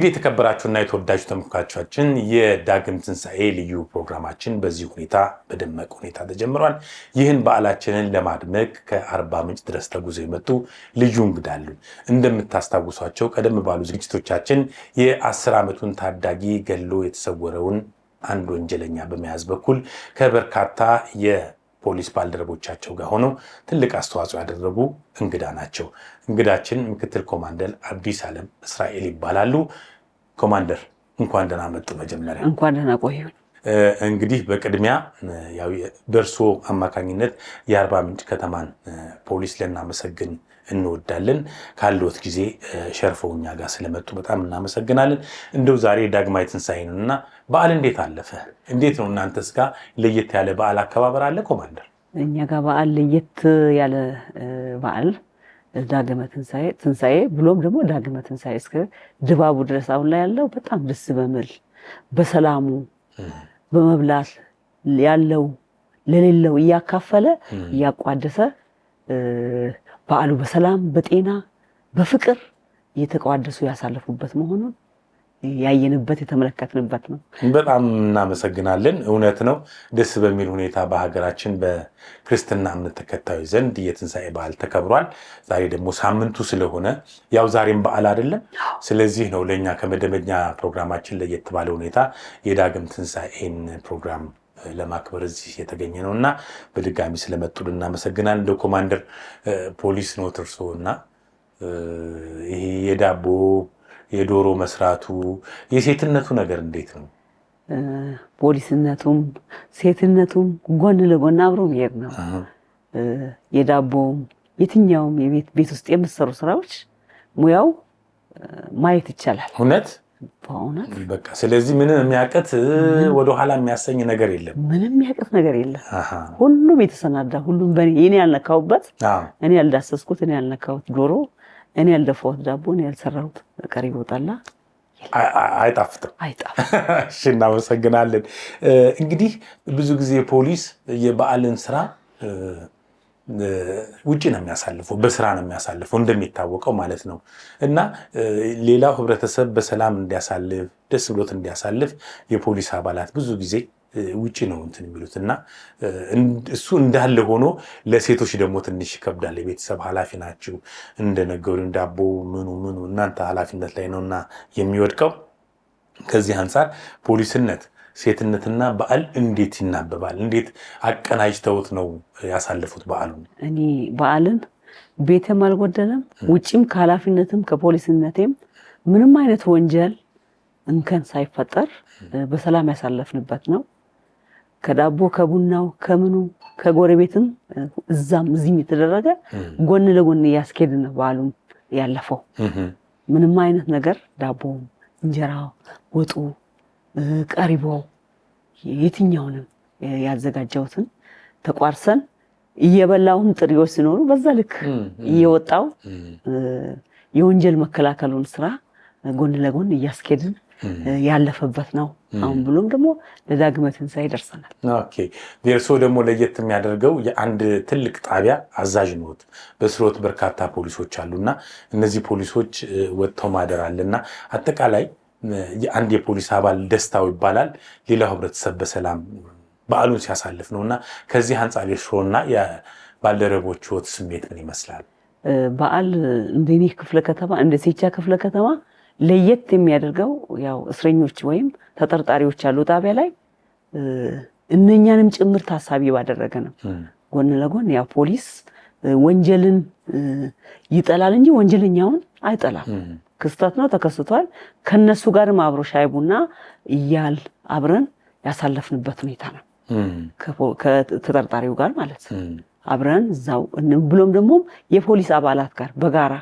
እንግዲህ የተከበራችሁና የተወዳጁ ተመልካቾቻችን የዳግም ትንሣኤ ልዩ ፕሮግራማችን በዚህ ሁኔታ በደመቀ ሁኔታ ተጀምሯል። ይህን በዓላችንን ለማድመቅ ከአርባ ምንጭ ድረስ ተጉዘው የመጡ ልዩ እንግዳ አሉን። እንደምታስታውሷቸው ቀደም ባሉ ዝግጅቶቻችን የ10 ዓመቱን ታዳጊ ገሎ የተሰወረውን አንድ ወንጀለኛ በመያዝ በኩል ከበርካታ የፖሊስ ባልደረቦቻቸው ጋር ሆነው ትልቅ አስተዋጽኦ ያደረጉ እንግዳ ናቸው። እንግዳችን ምክትል ኮማንደር አዲስ ዓለም እስራኤል ይባላሉ። ኮማንደር እንኳን ደህና መጡ። መጀመሪያ እንኳን ደህና ቆዩ። እንግዲህ በቅድሚያ ያው በእርሶ አማካኝነት የአርባ ምንጭ ከተማን ፖሊስ ልናመሰግን እንወዳለን። ካለዎት ጊዜ ሸርፈው እኛ ጋር ስለመጡ በጣም እናመሰግናለን። እንደው ዛሬ ዳግማዊ ትንሣኤ ነውና በዓል እንዴት አለፈ? እንዴት ነው እናንተስ ጋር ለየት ያለ በዓል አከባበር አለ? ኮማንደር እኛ ጋር በዓል ለየት ያለ በዓል ዳግመ ትንሣኤ ብሎም ደግሞ ዳግመ ትንሣኤ እስከ ድባቡ ድረስ አሁን ላይ ያለው በጣም ደስ በሚል በሰላሙ በመብላት ያለው ለሌለው እያካፈለ እያቋደሰ በዓሉ በሰላም በጤና በፍቅር እየተቋደሱ ያሳለፉበት መሆኑን ያየንበት የተመለከትንበት ነው። በጣም እናመሰግናለን። እውነት ነው፣ ደስ በሚል ሁኔታ በሀገራችን በክርስትና እምነት ተከታዮች ዘንድ የትንሣኤ በዓል ተከብሯል። ዛሬ ደግሞ ሳምንቱ ስለሆነ ያው ዛሬም በዓል አይደለም። ስለዚህ ነው ለእኛ ከመደበኛ ፕሮግራማችን ለየት ባለ ሁኔታ የዳግም ትንሣኤን ፕሮግራም ለማክበር እዚህ የተገኘ ነው እና በድጋሚ ስለመጡ እናመሰግናለን። እንደ ኮማንደር ፖሊስ ነው እርሶ እና ይሄ የዳቦ የዶሮ መስራቱ የሴትነቱ ነገር እንዴት ነው? ፖሊስነቱም ሴትነቱም ጎን ለጎን አብሮ የሚሄድ ነው። የዳቦም የትኛውም ቤት ውስጥ የሚሰሩ ስራዎች ሙያው ማየት ይቻላል። እውነት በእውነት በቃ ስለዚህ ምንም የሚያቀት ወደኋላ የሚያሰኝ ነገር የለም። ምንም የሚያቀት ነገር የለም። ሁሉም የተሰናዳ ሁሉም እኔ ያልነካሁበት እኔ ያልዳሰስኩት እኔ ያልነካሁት ዶሮ እኔ ያልደፋሁት ዳቦ እኔ ያልሰራሁት ቀሪ ይወጣላ አይጣፍጥም። እሺ እናመሰግናለን። እንግዲህ ብዙ ጊዜ ፖሊስ የበዓልን ስራ ውጪ ነው የሚያሳልፈው፣ በስራ ነው የሚያሳልፈው እንደሚታወቀው ማለት ነው እና ሌላው ህብረተሰብ በሰላም እንዲያሳልፍ ደስ ብሎት እንዲያሳልፍ የፖሊስ አባላት ብዙ ጊዜ ውጪ ነው እንትን የሚሉት እና እሱ እንዳለ ሆኖ ለሴቶች ደግሞ ትንሽ ይከብዳል። የቤተሰብ ኃላፊ ናችሁ እንደነገሩን ዳቦ ምኑ እናንተ ኃላፊነት ላይ ነውና የሚወድቀው። ከዚህ አንጻር ፖሊስነት ሴትነትና በዓል እንዴት ይናበባል? እንዴት አቀናጅተውት ነው ያሳለፉት በዓሉን? እኔ በዓልን ቤተም አልጎደለም ውጪም ከኃላፊነትም ከፖሊስነቴም ምንም አይነት ወንጀል እንከን ሳይፈጠር በሰላም ያሳለፍንበት ነው። ከዳቦ ከቡናው ከምኑ ከጎረቤትም እዛም እዚህም የተደረገ ጎን ለጎን ያስኬድን በዓሉን ያለፈው። ምንም አይነት ነገር ዳቦው፣ እንጀራው፣ ወጡ፣ ቀሪቦው የትኛውንም ያዘጋጀውትን ተቋርሰን እየበላውን ጥሪዎች ሲኖሩ በዛ ልክ እየወጣው የወንጀል መከላከሉን ስራ ጎን ለጎን እያስኬድን ያለፈበት ነው። አሁን ብሎም ደግሞ ለዳግመ ትንሣኤ ደርሰናል። ኦኬ ደርሶ ደግሞ ለየት የሚያደርገው የአንድ ትልቅ ጣቢያ አዛዥ ነዎት። በስሮት በርካታ ፖሊሶች አሉና እነዚህ ፖሊሶች ወጥተው ማደር አለና አጠቃላይ የአንድ የፖሊስ አባል ደስታው ይባላል ሌላው ህብረተሰብ በሰላም በዓሉን ሲያሳልፍ ነውና ከዚህ አንጻር የሽሮና የባልደረቦችዎት ስሜት ምን ይመስላል? በዓል እንደኔ ክፍለ ከተማ እንደ ሴቻ ክፍለ ከተማ ለየት የሚያደርገው ያው እስረኞች ወይም ተጠርጣሪዎች ያሉ ጣቢያ ላይ እነኛንም ጭምር ታሳቢ ባደረገ ነው። ጎን ለጎን ያው ፖሊስ ወንጀልን ይጠላል እንጂ ወንጀለኛውን አይጠላም። ክስተት ነው ተከስቷል። ከነሱ ጋርም አብሮ ሻይ ቡና እያል አብረን ያሳለፍንበት ሁኔታ ነው። ከተጠርጣሪው ጋር ማለት አብረን እዛው ብሎም ደግሞ የፖሊስ አባላት ጋር በጋራ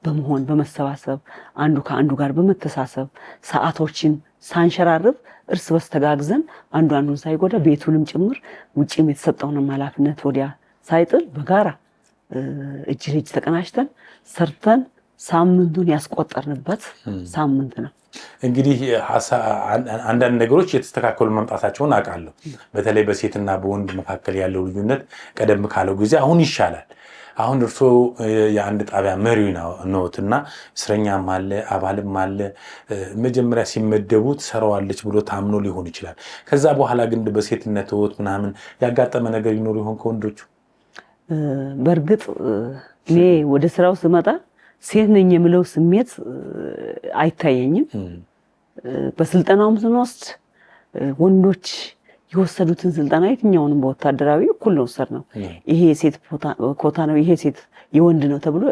በመሆን በመሰባሰብ አንዱ ከአንዱ ጋር በመተሳሰብ ሰዓቶችን ሳንሸራርብ እርስ በርስ ተጋግዘን አንዱ አንዱን ሳይጎዳ ቤቱንም ጭምር ውጪም የተሰጠውንም ኃላፊነት ወዲያ ሳይጥል በጋራ እጅ ለእጅ ተቀናጅተን ሰርተን ሳምንቱን ያስቆጠርንበት ሳምንት ነው። እንግዲህ አንዳንድ ነገሮች የተስተካከሉ መምጣታቸውን አውቃለሁ። በተለይ በሴትና በወንድ መካከል ያለው ልዩነት ቀደም ካለው ጊዜ አሁን ይሻላል። አሁን እርሶ የአንድ ጣቢያ መሪ ነዎትና እስረኛም አለ አባልም አለ። መጀመሪያ ሲመደቡ ትሰራዋለች ብሎ ታምኖ ሊሆን ይችላል። ከዛ በኋላ ግን በሴትነት ወት ምናምን ያጋጠመ ነገር ይኖር ይሆን ከወንዶቹ? በእርግጥ እኔ ወደ ስራው ስመጣ ሴት ነኝ የምለው ስሜት አይታየኝም። በስልጠናውም ስንወስድ ወንዶች የወሰዱትን ስልጠና የትኛውንም በወታደራዊ እኩል ነው ወሰድነው። ይሄ የሴት ኮታ ነው፣ ይሄ ሴት የወንድ ነው ተብሎ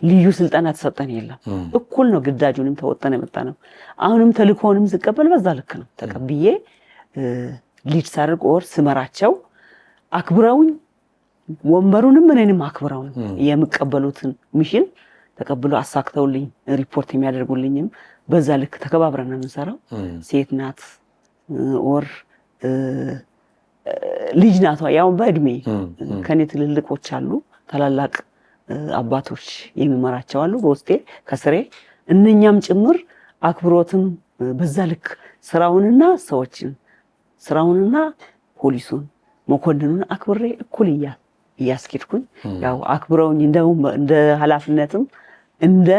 ልዩ ስልጠና ተሰጠን የለም። እኩል ነው ግዳጁንም ተወጠነ የመጣ ነው። አሁንም ተልእኮውንም ስቀበል በዛ ልክ ነው ተቀብዬ ሊድ ሳርቅ ወር ስመራቸው አክብረውኝ ወንበሩንም እኔንም አክብረው ነው የምቀበሉትን ሚሽን ተቀብሎ አሳክተውልኝ ሪፖርት የሚያደርጉልኝም በዛ ልክ ተከባብረን ነው የምንሰራው። ሴት ናት ወር ልጅ ናቷ ያው በእድሜ ከኔ ትልልቆች አሉ፣ ታላላቅ አባቶች የሚመራቸው አሉ በውስጤ ከስሬ እነኛም ጭምር አክብሮትም በዛ ልክ ስራውንና ሰዎችን ስራውንና ፖሊሱን መኮንኑን አክብሬ እኩል እያስኬድኩኝ ያው አክብረውኝ እንደ ኃላፊነትም እንደ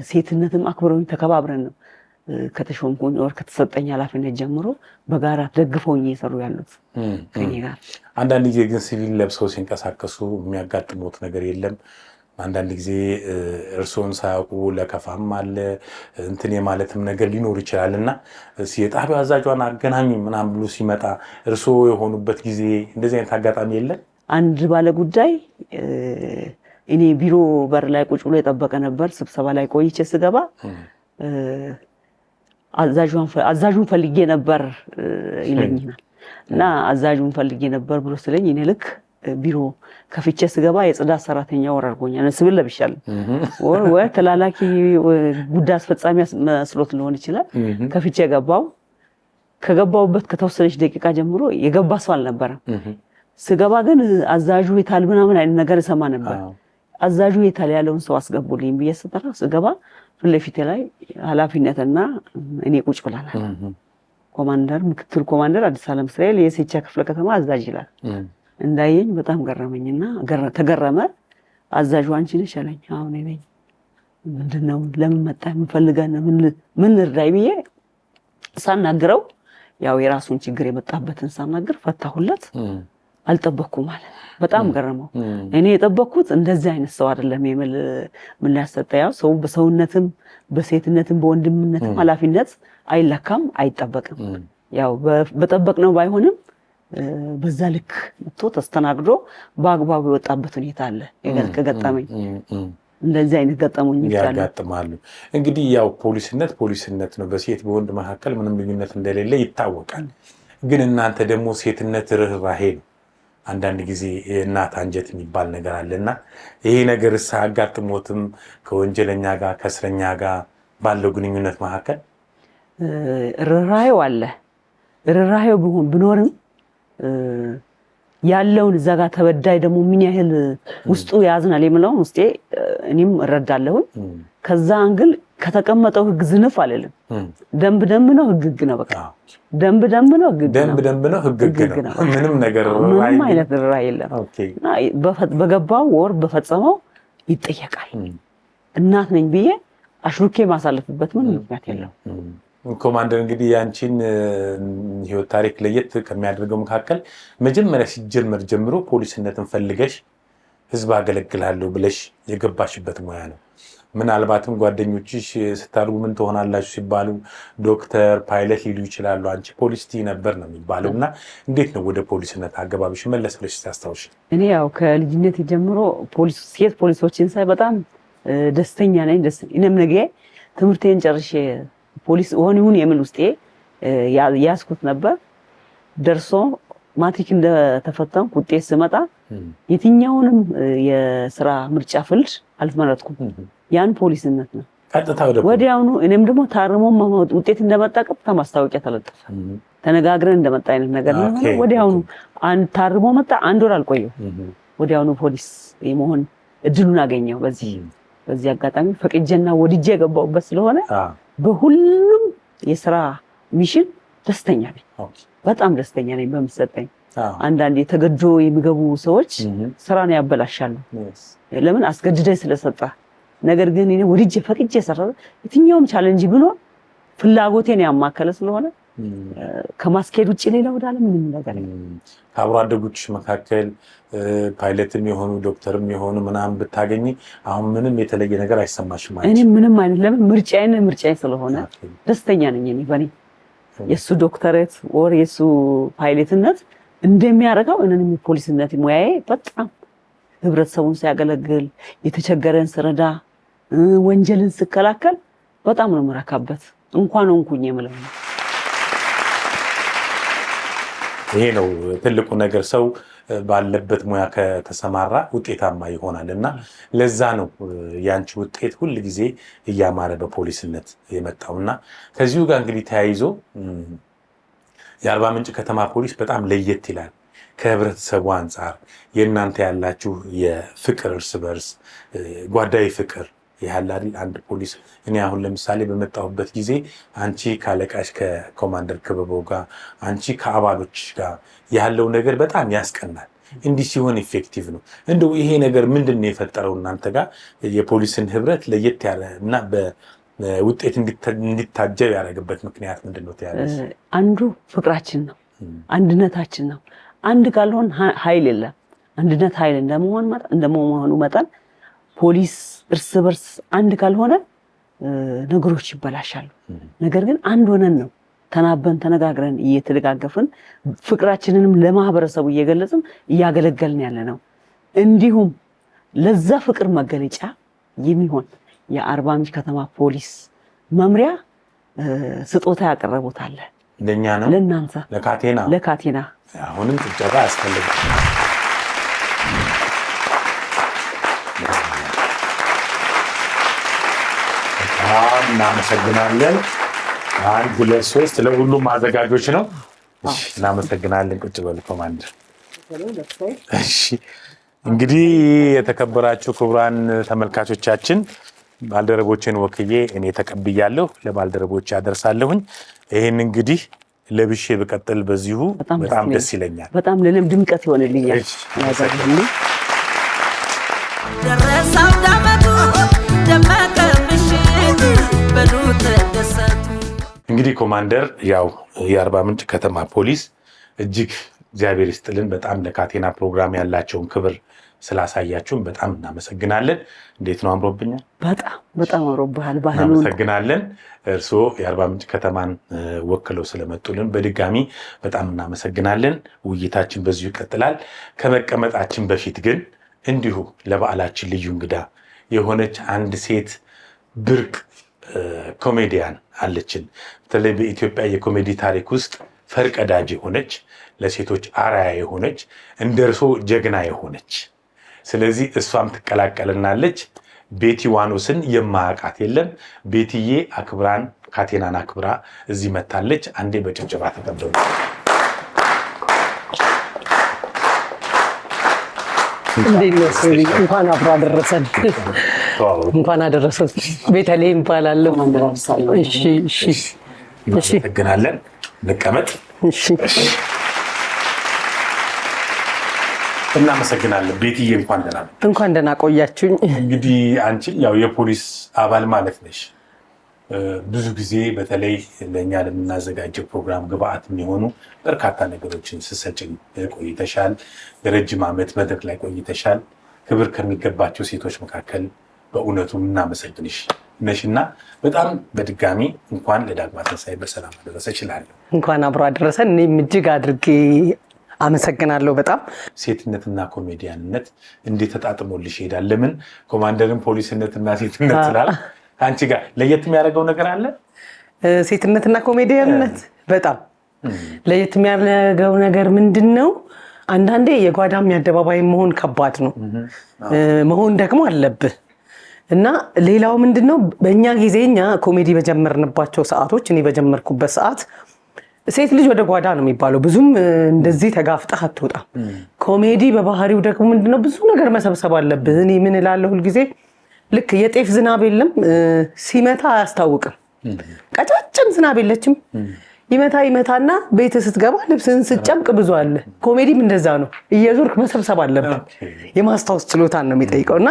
ሴትነትም አክብረውኝ ተከባብረን ነው ከተሾምኩኝ ወር ከተሰጠኝ ኃላፊነት ጀምሮ በጋራ ደግፈውኝ እየሰሩ ያሉት ከኔ ጋር። አንዳንድ ጊዜ ግን ሲቪል ለብሰው ሲንቀሳቀሱ የሚያጋጥሙት ነገር የለም? አንዳንድ ጊዜ እርስዎን ሳያውቁ ለከፋም አለ እንትን የማለትም ነገር ሊኖር ይችላል እና የጣቢያው አዛዧን አገናኙ ምናምን ብሎ ሲመጣ እርስዎ የሆኑበት ጊዜ እንደዚህ አይነት አጋጣሚ የለም? አንድ ባለ ጉዳይ እኔ ቢሮ በር ላይ ቁጭ ብሎ የጠበቀ ነበር። ስብሰባ ላይ ቆይቼ ስገባ አዛዡን ፈልጌ ነበር ይለኛል እና አዛዡን ፈልጌ ነበር ብሎ ስለኝ እኔ ልክ ቢሮ ከፍቼ ስገባ የጽዳት ሰራተኛ ወር አድርጎኛል። ስብል ለብሻለሁ ወይ ተላላኪ ጉዳይ አስፈጻሚ መስሎት ሊሆን ይችላል። ከፍቼ ገባው። ከገባውበት ከተወሰነች ደቂቃ ጀምሮ የገባ ሰው አልነበረም። ስገባ ግን አዛዡ የታል ምናምን አይነት ነገር እሰማ ነበር። አዛዡ የታል ያለውን ሰው አስገቡልኝ ብዬ ስጠራ ስገባ ፊት ለፊቴ ላይ ኃላፊነትና እኔ ቁጭ ብለናል። ኮማንደር ምክትል ኮማንደር አዲስ ዓለም እስራኤል የሴቻ ክፍለ ከተማ አዛዥ ይላል። እንዳየኝ በጣም ገረመኝና ተገረመ። አዛዡ አንቺ ነሽ አለኝ። አዎ እኔ ነኝ። ምንድነው ለምን መጣ ምንፈልጋና ምን ልርዳይ ብዬ ሳናግረው ያው የራሱን ችግር የመጣበትን ሳናግር ፈታሁለት። አልጠበኩም ማለት በጣም ገረመው። እኔ የጠበኩት እንደዚህ አይነት ሰው አይደለም የምል ምን ያሰጣያው ሰው በሰውነትም በሴትነትም በወንድምነትም ኃላፊነት አይለካም አይጠበቅም። ያው በጠበቅነው ባይሆንም በዛ ልክ መጥቶ ተስተናግዶ በአግባቡ የወጣበት ሁኔታ አለ። ከገጠመኝ እንደዚህ አይነት ገጠሙኝ ያጋጥማሉ። እንግዲህ ያው ፖሊስነት ነው። በሴት በወንድ መካከል ምንም ልዩነት እንደሌለ ይታወቃል። ግን እናንተ ደግሞ ሴትነት ርህራሄ ነው። አንዳንድ ጊዜ እናት አንጀት የሚባል ነገር አለና ይሄ ነገር ሳያጋጥሞትም ከወንጀለኛ ጋር ከእስረኛ ጋር ባለው ግንኙነት መካከል ርህራሄው አለ። ርህራሄው ቢኖርም ያለውን እዛ ጋር ተበዳይ ደግሞ ምን ያህል ውስጡ ያዝናል የምለው ውስጤ እኔም እረዳለሁ። ከዛ አንግል ከተቀመጠው ህግ ዝንፍ አለልም። ደንብ ነው ህግ ነው። በቃ ደንብ ነው ህግ ነው። ምንም ነገር ምንም አይነት ርህራሄ የለም። እና በገባው ወር በፈጸመው ይጠየቃል። እናት ነኝ ብዬ አሽሩኬ ማሳለፍበት ምን ምክንያት የለም። ኮማንደር እንግዲህ ያንቺን ህይወት ታሪክ ለየት ከሚያደርገው መካከል መጀመሪያ ሲጀመር ጀምሮ ፖሊስነትን ፈልገሽ ህዝብ አገለግላለሁ ብለሽ የገባሽበት ሙያ ነው። ምናልባትም ጓደኞችሽ ስታርጉ ምን ትሆናላችሁ ሲባሉ ዶክተር፣ ፓይለት ሊሉ ይችላሉ። አንቺ ፖሊስ ነበር ነው የሚባለው እና እንዴት ነው ወደ ፖሊስነት አገባብሽ መለስ ብለሽ ታስታውሽ? እኔ ያው ከልጅነት ጀምሮ ሴት ፖሊሶችን ሳይ በጣም ደስተኛ ነኝ። እኔም ነገ ትምህርቴን ጨርሼ ፖሊስ ሆን የምን ውስጤ ያስኩት ነበር። ደርሶ ማትሪክ እንደተፈተንኩ ውጤት ስመጣ የትኛውንም የስራ ምርጫ ፍልድ አልመረጥኩም። ያን ፖሊስነት ነው ቀጥታ ወዲያውኑ። እኔም ደግሞ ታርሞ ውጤት እንደመጣ ቀጥታ ማስታወቂያ ተለጠፈ። ተነጋግረን እንደመጣ አይነት ነገር ነው። ወዲያውኑ ታርሞ መጣ። አንድ ወር አልቆየው ወዲያውኑ ፖሊስ የመሆን እድሉን አገኘው። በዚህ አጋጣሚ ፈቅጄና ወድጄ የገባሁበት ስለሆነ በሁሉም የስራ ሚሽን ደስተኛ ነኝ። በጣም ደስተኛ ነኝ በሚሰጠኝ አንዳንዴ ተገዶ የሚገቡ ሰዎች ስራን ያበላሻሉ። ለምን አስገድደህ ስለሰጣ። ነገር ግን እኔ ወድጄ ፈቅጄ ሰራው የትኛውም ቻሌንጅ ብኖር ፍላጎቴን ያማከለ ስለሆነ ከማስኬድ ውጪ ሌላ ወዳለ ምንም ነገር አብሮ አደጎች መካከል ፓይለትም የሆኑ ዶክተርም የሆኑ ምናምን ብታገኝ አሁን ምንም የተለየ ነገር አይሰማሽም ማለት? እኔ ምንም አይነት ለምን ምርጫዬ ስለሆነ ደስተኛ ነኝ። እኔ በኔ የሱ ዶክተሬት ወር የሱ ፓይለትነት እንደሚያደርገው እኔንም የፖሊስነት ሙያዬ በጣም ህብረተሰቡን ሲያገለግል የተቸገረን ስረዳ ወንጀልን ስከላከል በጣም ነው መረካበት። እንኳን እንኩኝ የምለው ይሄ ነው ትልቁ ነገር። ሰው ባለበት ሙያ ከተሰማራ ውጤታማ ይሆናልና ለዛ ነው ያንቺ ውጤት ሁሉ ጊዜ እያማረ በፖሊስነት የመጣውና ከዚሁ ጋር እንግዲህ ተያይዞ የአርባ ምንጭ ከተማ ፖሊስ በጣም ለየት ይላል። ከህብረተሰቡ አንፃር የእናንተ ያላችሁ የፍቅር እርስ በርስ ጓዳዊ ፍቅር ያላል አንድ ፖሊስ እኔ አሁን ለምሳሌ በመጣሁበት ጊዜ አንቺ ካለቃሽ ከኮማንደር ክበበው ጋር አንቺ ከአባሎች ጋር ያለው ነገር በጣም ያስቀናል። እንዲህ ሲሆን ኢፌክቲቭ ነው። እንደው ይሄ ነገር ምንድነው የፈጠረው እናንተ ጋር የፖሊስን ህብረት ለየት ያለ እና በውጤት እንዲታጀብ ያደረገበት ምክንያት ምንድነው ታያለሽ? አንዱ ፍቅራችን ነው፣ አንድነታችን ነው። አንድ ካልሆን ኃይል የለም። አንድነት ኃይል እንደመሆኑ መጠን ፖሊስ እርስ በርስ አንድ ካልሆነ ነገሮች ይበላሻሉ። ነገር ግን አንድ ሆነን ነው ተናበን ተነጋግረን እየተደጋገፍን ፍቅራችንንም ለማህበረሰቡ እየገለጽን እያገለገልን ያለ ነው። እንዲሁም ለዛ ፍቅር መገለጫ የሚሆን የአርባ ምንጭ ከተማ ፖሊስ መምሪያ ስጦታ ያቀረቡት አለ። ለኛ ነው ለናንተ ለካቴና አሁንም ጭብጨባ ያስፈልጋል። እናመሰግናለን። 1 2 3 ለሁሉም አዘጋጆች ነው። እሺ እናመሰግናለን። ቁጭ በሉ ኮማንደር። እሺ እንግዲህ የተከበራችሁ ክቡራን ተመልካቾቻችን ባልደረቦችን ወክዬ እኔ ተቀብያለሁ፣ ለባልደረቦች ያደርሳለሁኝ። ይሄን እንግዲህ ለብሼ በቀጥል በዚሁ በጣም ደስ ይለኛል። በጣም ለለም ድምቀት ይሆንልኛል። ደረሳው ዳመቱ ደመቀምሽ በሉት ደሰቱ። እንግዲህ ኮማንደር ያው የአርባ ምንጭ ከተማ ፖሊስ እጅግ እግዚአብሔር ይስጥልን በጣም ለካቴና ፕሮግራም ያላቸውን ክብር ስላሳያችሁን በጣም እናመሰግናለን። እንዴት ነው አምሮብኛል? በጣም አምሮብሃል። ባህሉን እናመሰግናለን። እርስዎ የአርባ ምንጭ ከተማን ወክለው ስለመጡልን በድጋሚ በጣም እናመሰግናለን። ውይይታችን በዚሁ ይቀጥላል። ከመቀመጣችን በፊት ግን እንዲሁ ለበዓላችን ልዩ እንግዳ የሆነች አንድ ሴት ብርቅ ኮሜዲያን አለችን። በተለይ በኢትዮጵያ የኮሜዲ ታሪክ ውስጥ ፈርቀዳጅ የሆነች ለሴቶች አርአያ የሆነች እንደርሶ ጀግና የሆነች ስለዚህ እሷም ትቀላቀልናለች። ቤቲ ዋኖስን የማያውቃት የለም። ቤትዬ አክብራን ካቴናን አክብራ እዚህ መታለች። አንዴ በጭብጨባ ተቀበሉ። እንኳን አብሮ አደረሰን። እንኳን አደረሰን። ቤተልሔም እባላለሁ። እናመሰግናለን። እንቀመጥ። እናመሰግናለን። ቤትዬ እንኳን ደህና ቆያችሁኝ። እንግዲህ አንቺ ያው የፖሊስ አባል ማለት ነሽ። ብዙ ጊዜ በተለይ ለእኛ ለምናዘጋጀው ፕሮግራም ግብአት የሚሆኑ በርካታ ነገሮችን ስትሰጪን ቆይተሻል። ለረጅም ዓመት መድረክ ላይ ቆይተሻል። ክብር ከሚገባቸው ሴቶች መካከል በእውነቱ እናመሰግንሽ ነሽና በጣም በድጋሚ እንኳን ለዳግማ ትንሣኤ በሰላም አደረሰሽ እላለሁ። እንኳን አብሮ አደረሰን። እኔም እጅግ አድርጌ አመሰግናለሁ። በጣም ሴትነትና ኮሜዲያንነት እንዴት ተጣጥሞልሽ ይሄዳል? ለምን ኮማንደርን ፖሊስነትና ሴትነት ስላል አንቺ ጋር ለየት የሚያደርገው ነገር አለ? ሴትነትና ኮሜዲያንነት በጣም ለየት የሚያደርገው ነገር ምንድነው? አንዳንዴ የጓዳም የአደባባይ መሆን ከባድ ነው፣ መሆን ደግሞ አለብህ እና ሌላው ምንድነው በእኛ ጊዜ እኛ ኮሜዲ በጀመርንባቸው ሰዓቶች እኔ በጀመርኩበት ሰዓት ሴት ልጅ ወደ ጓዳ ነው የሚባለው። ብዙም እንደዚህ ተጋፍጠህ አትወጣም። ኮሜዲ በባህሪው ደግሞ ምንድነው ብዙ ነገር መሰብሰብ አለብህ። እኔ ምን እላለሁ ሁልጊዜ ልክ የጤፍ ዝናብ የለም ሲመታ አያስታውቅም። ቀጫጭን ዝናብ የለችም ይመታና ቤት ስትገባ ልብስን ስትጨምቅ ብዙ አለ። ኮሜዲም እንደዛ ነው። እየዞርክ መሰብሰብ አለብህ። የማስታወስ ችሎታን ነው የሚጠይቀውና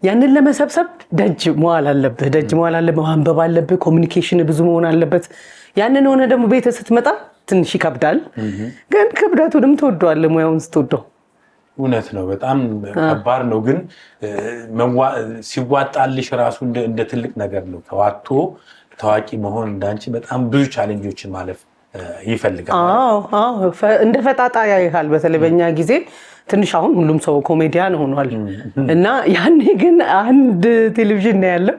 ያንን ለመሰብሰብ ደጅ መዋል አለብህ። ማንበብ አለብህ። ኮሚኒኬሽን ብዙ መሆን አለበት። ያንን ሆነ ደግሞ ቤት ስትመጣ ትንሽ ይከብዳል፣ ግን ክብደቱንም ትወደዋለህ ሙያውን ስትወደው። እውነት ነው። በጣም ከባድ ነው፣ ግን ሲዋጣልሽ ራሱ እንደ ትልቅ ነገር ነው። ተዋጥቶ ታዋቂ መሆን እንዳንቺ በጣም ብዙ ቻሌንጆችን ማለፍ ይፈልጋል። እንደ ፈጣጣ ያይሃል። በተለይ በእኛ ጊዜ ትንሽ አሁን ሁሉም ሰው ኮሜዲያን ሆኗል እና ያኔ ግን አንድ ቴሌቪዥን ነው ያለው።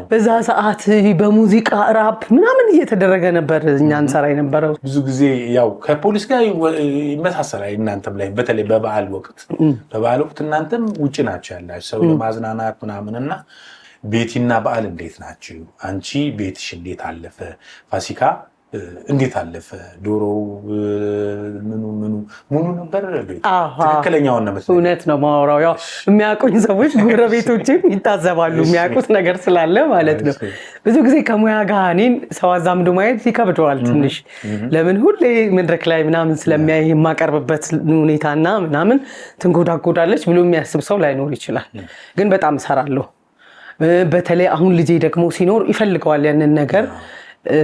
በዛ ሰዓት በሙዚቃ ራፕ ምናምን እየተደረገ ነበር እኛ እንሰራ የነበረው። ብዙ ጊዜ ያው ከፖሊስ ጋር ይመሳሰላል። እናንተም ላይ በተለይ በበዓል ወቅት እናንተም ውጭ ናቸው ያላችሁ ሰው ለማዝናናት ምናምንና ቤቲና በዓል እንዴት ናችሁ? አንቺ ቤትሽ እንዴት አለፈ? ፋሲካ እንዴት አለፈ? ዶሮ ምኑ ነበር? ትክክለኛውን ነው መሰለኝ። እውነት ነው ማወራው። ያው የሚያውቁኝ ሰዎች ጎረቤቶችም ይታዘባሉ፣ የሚያውቁት ነገር ስላለ ማለት ነው። ብዙ ጊዜ ከሙያ ጋር እኔን ሰው አዛምዶ ማየት ይከብደዋል ትንሽ። ለምን ሁሌ መድረክ ላይ ምናምን ስለሚያይ የማቀርብበት ሁኔታና ምናምን ትንጎዳጎዳለች ብሎ የሚያስብ ሰው ላይኖር ይችላል። ግን በጣም እሰራለሁ። በተለይ አሁን ልጄ ደግሞ ሲኖር ይፈልገዋል ያንን ነገር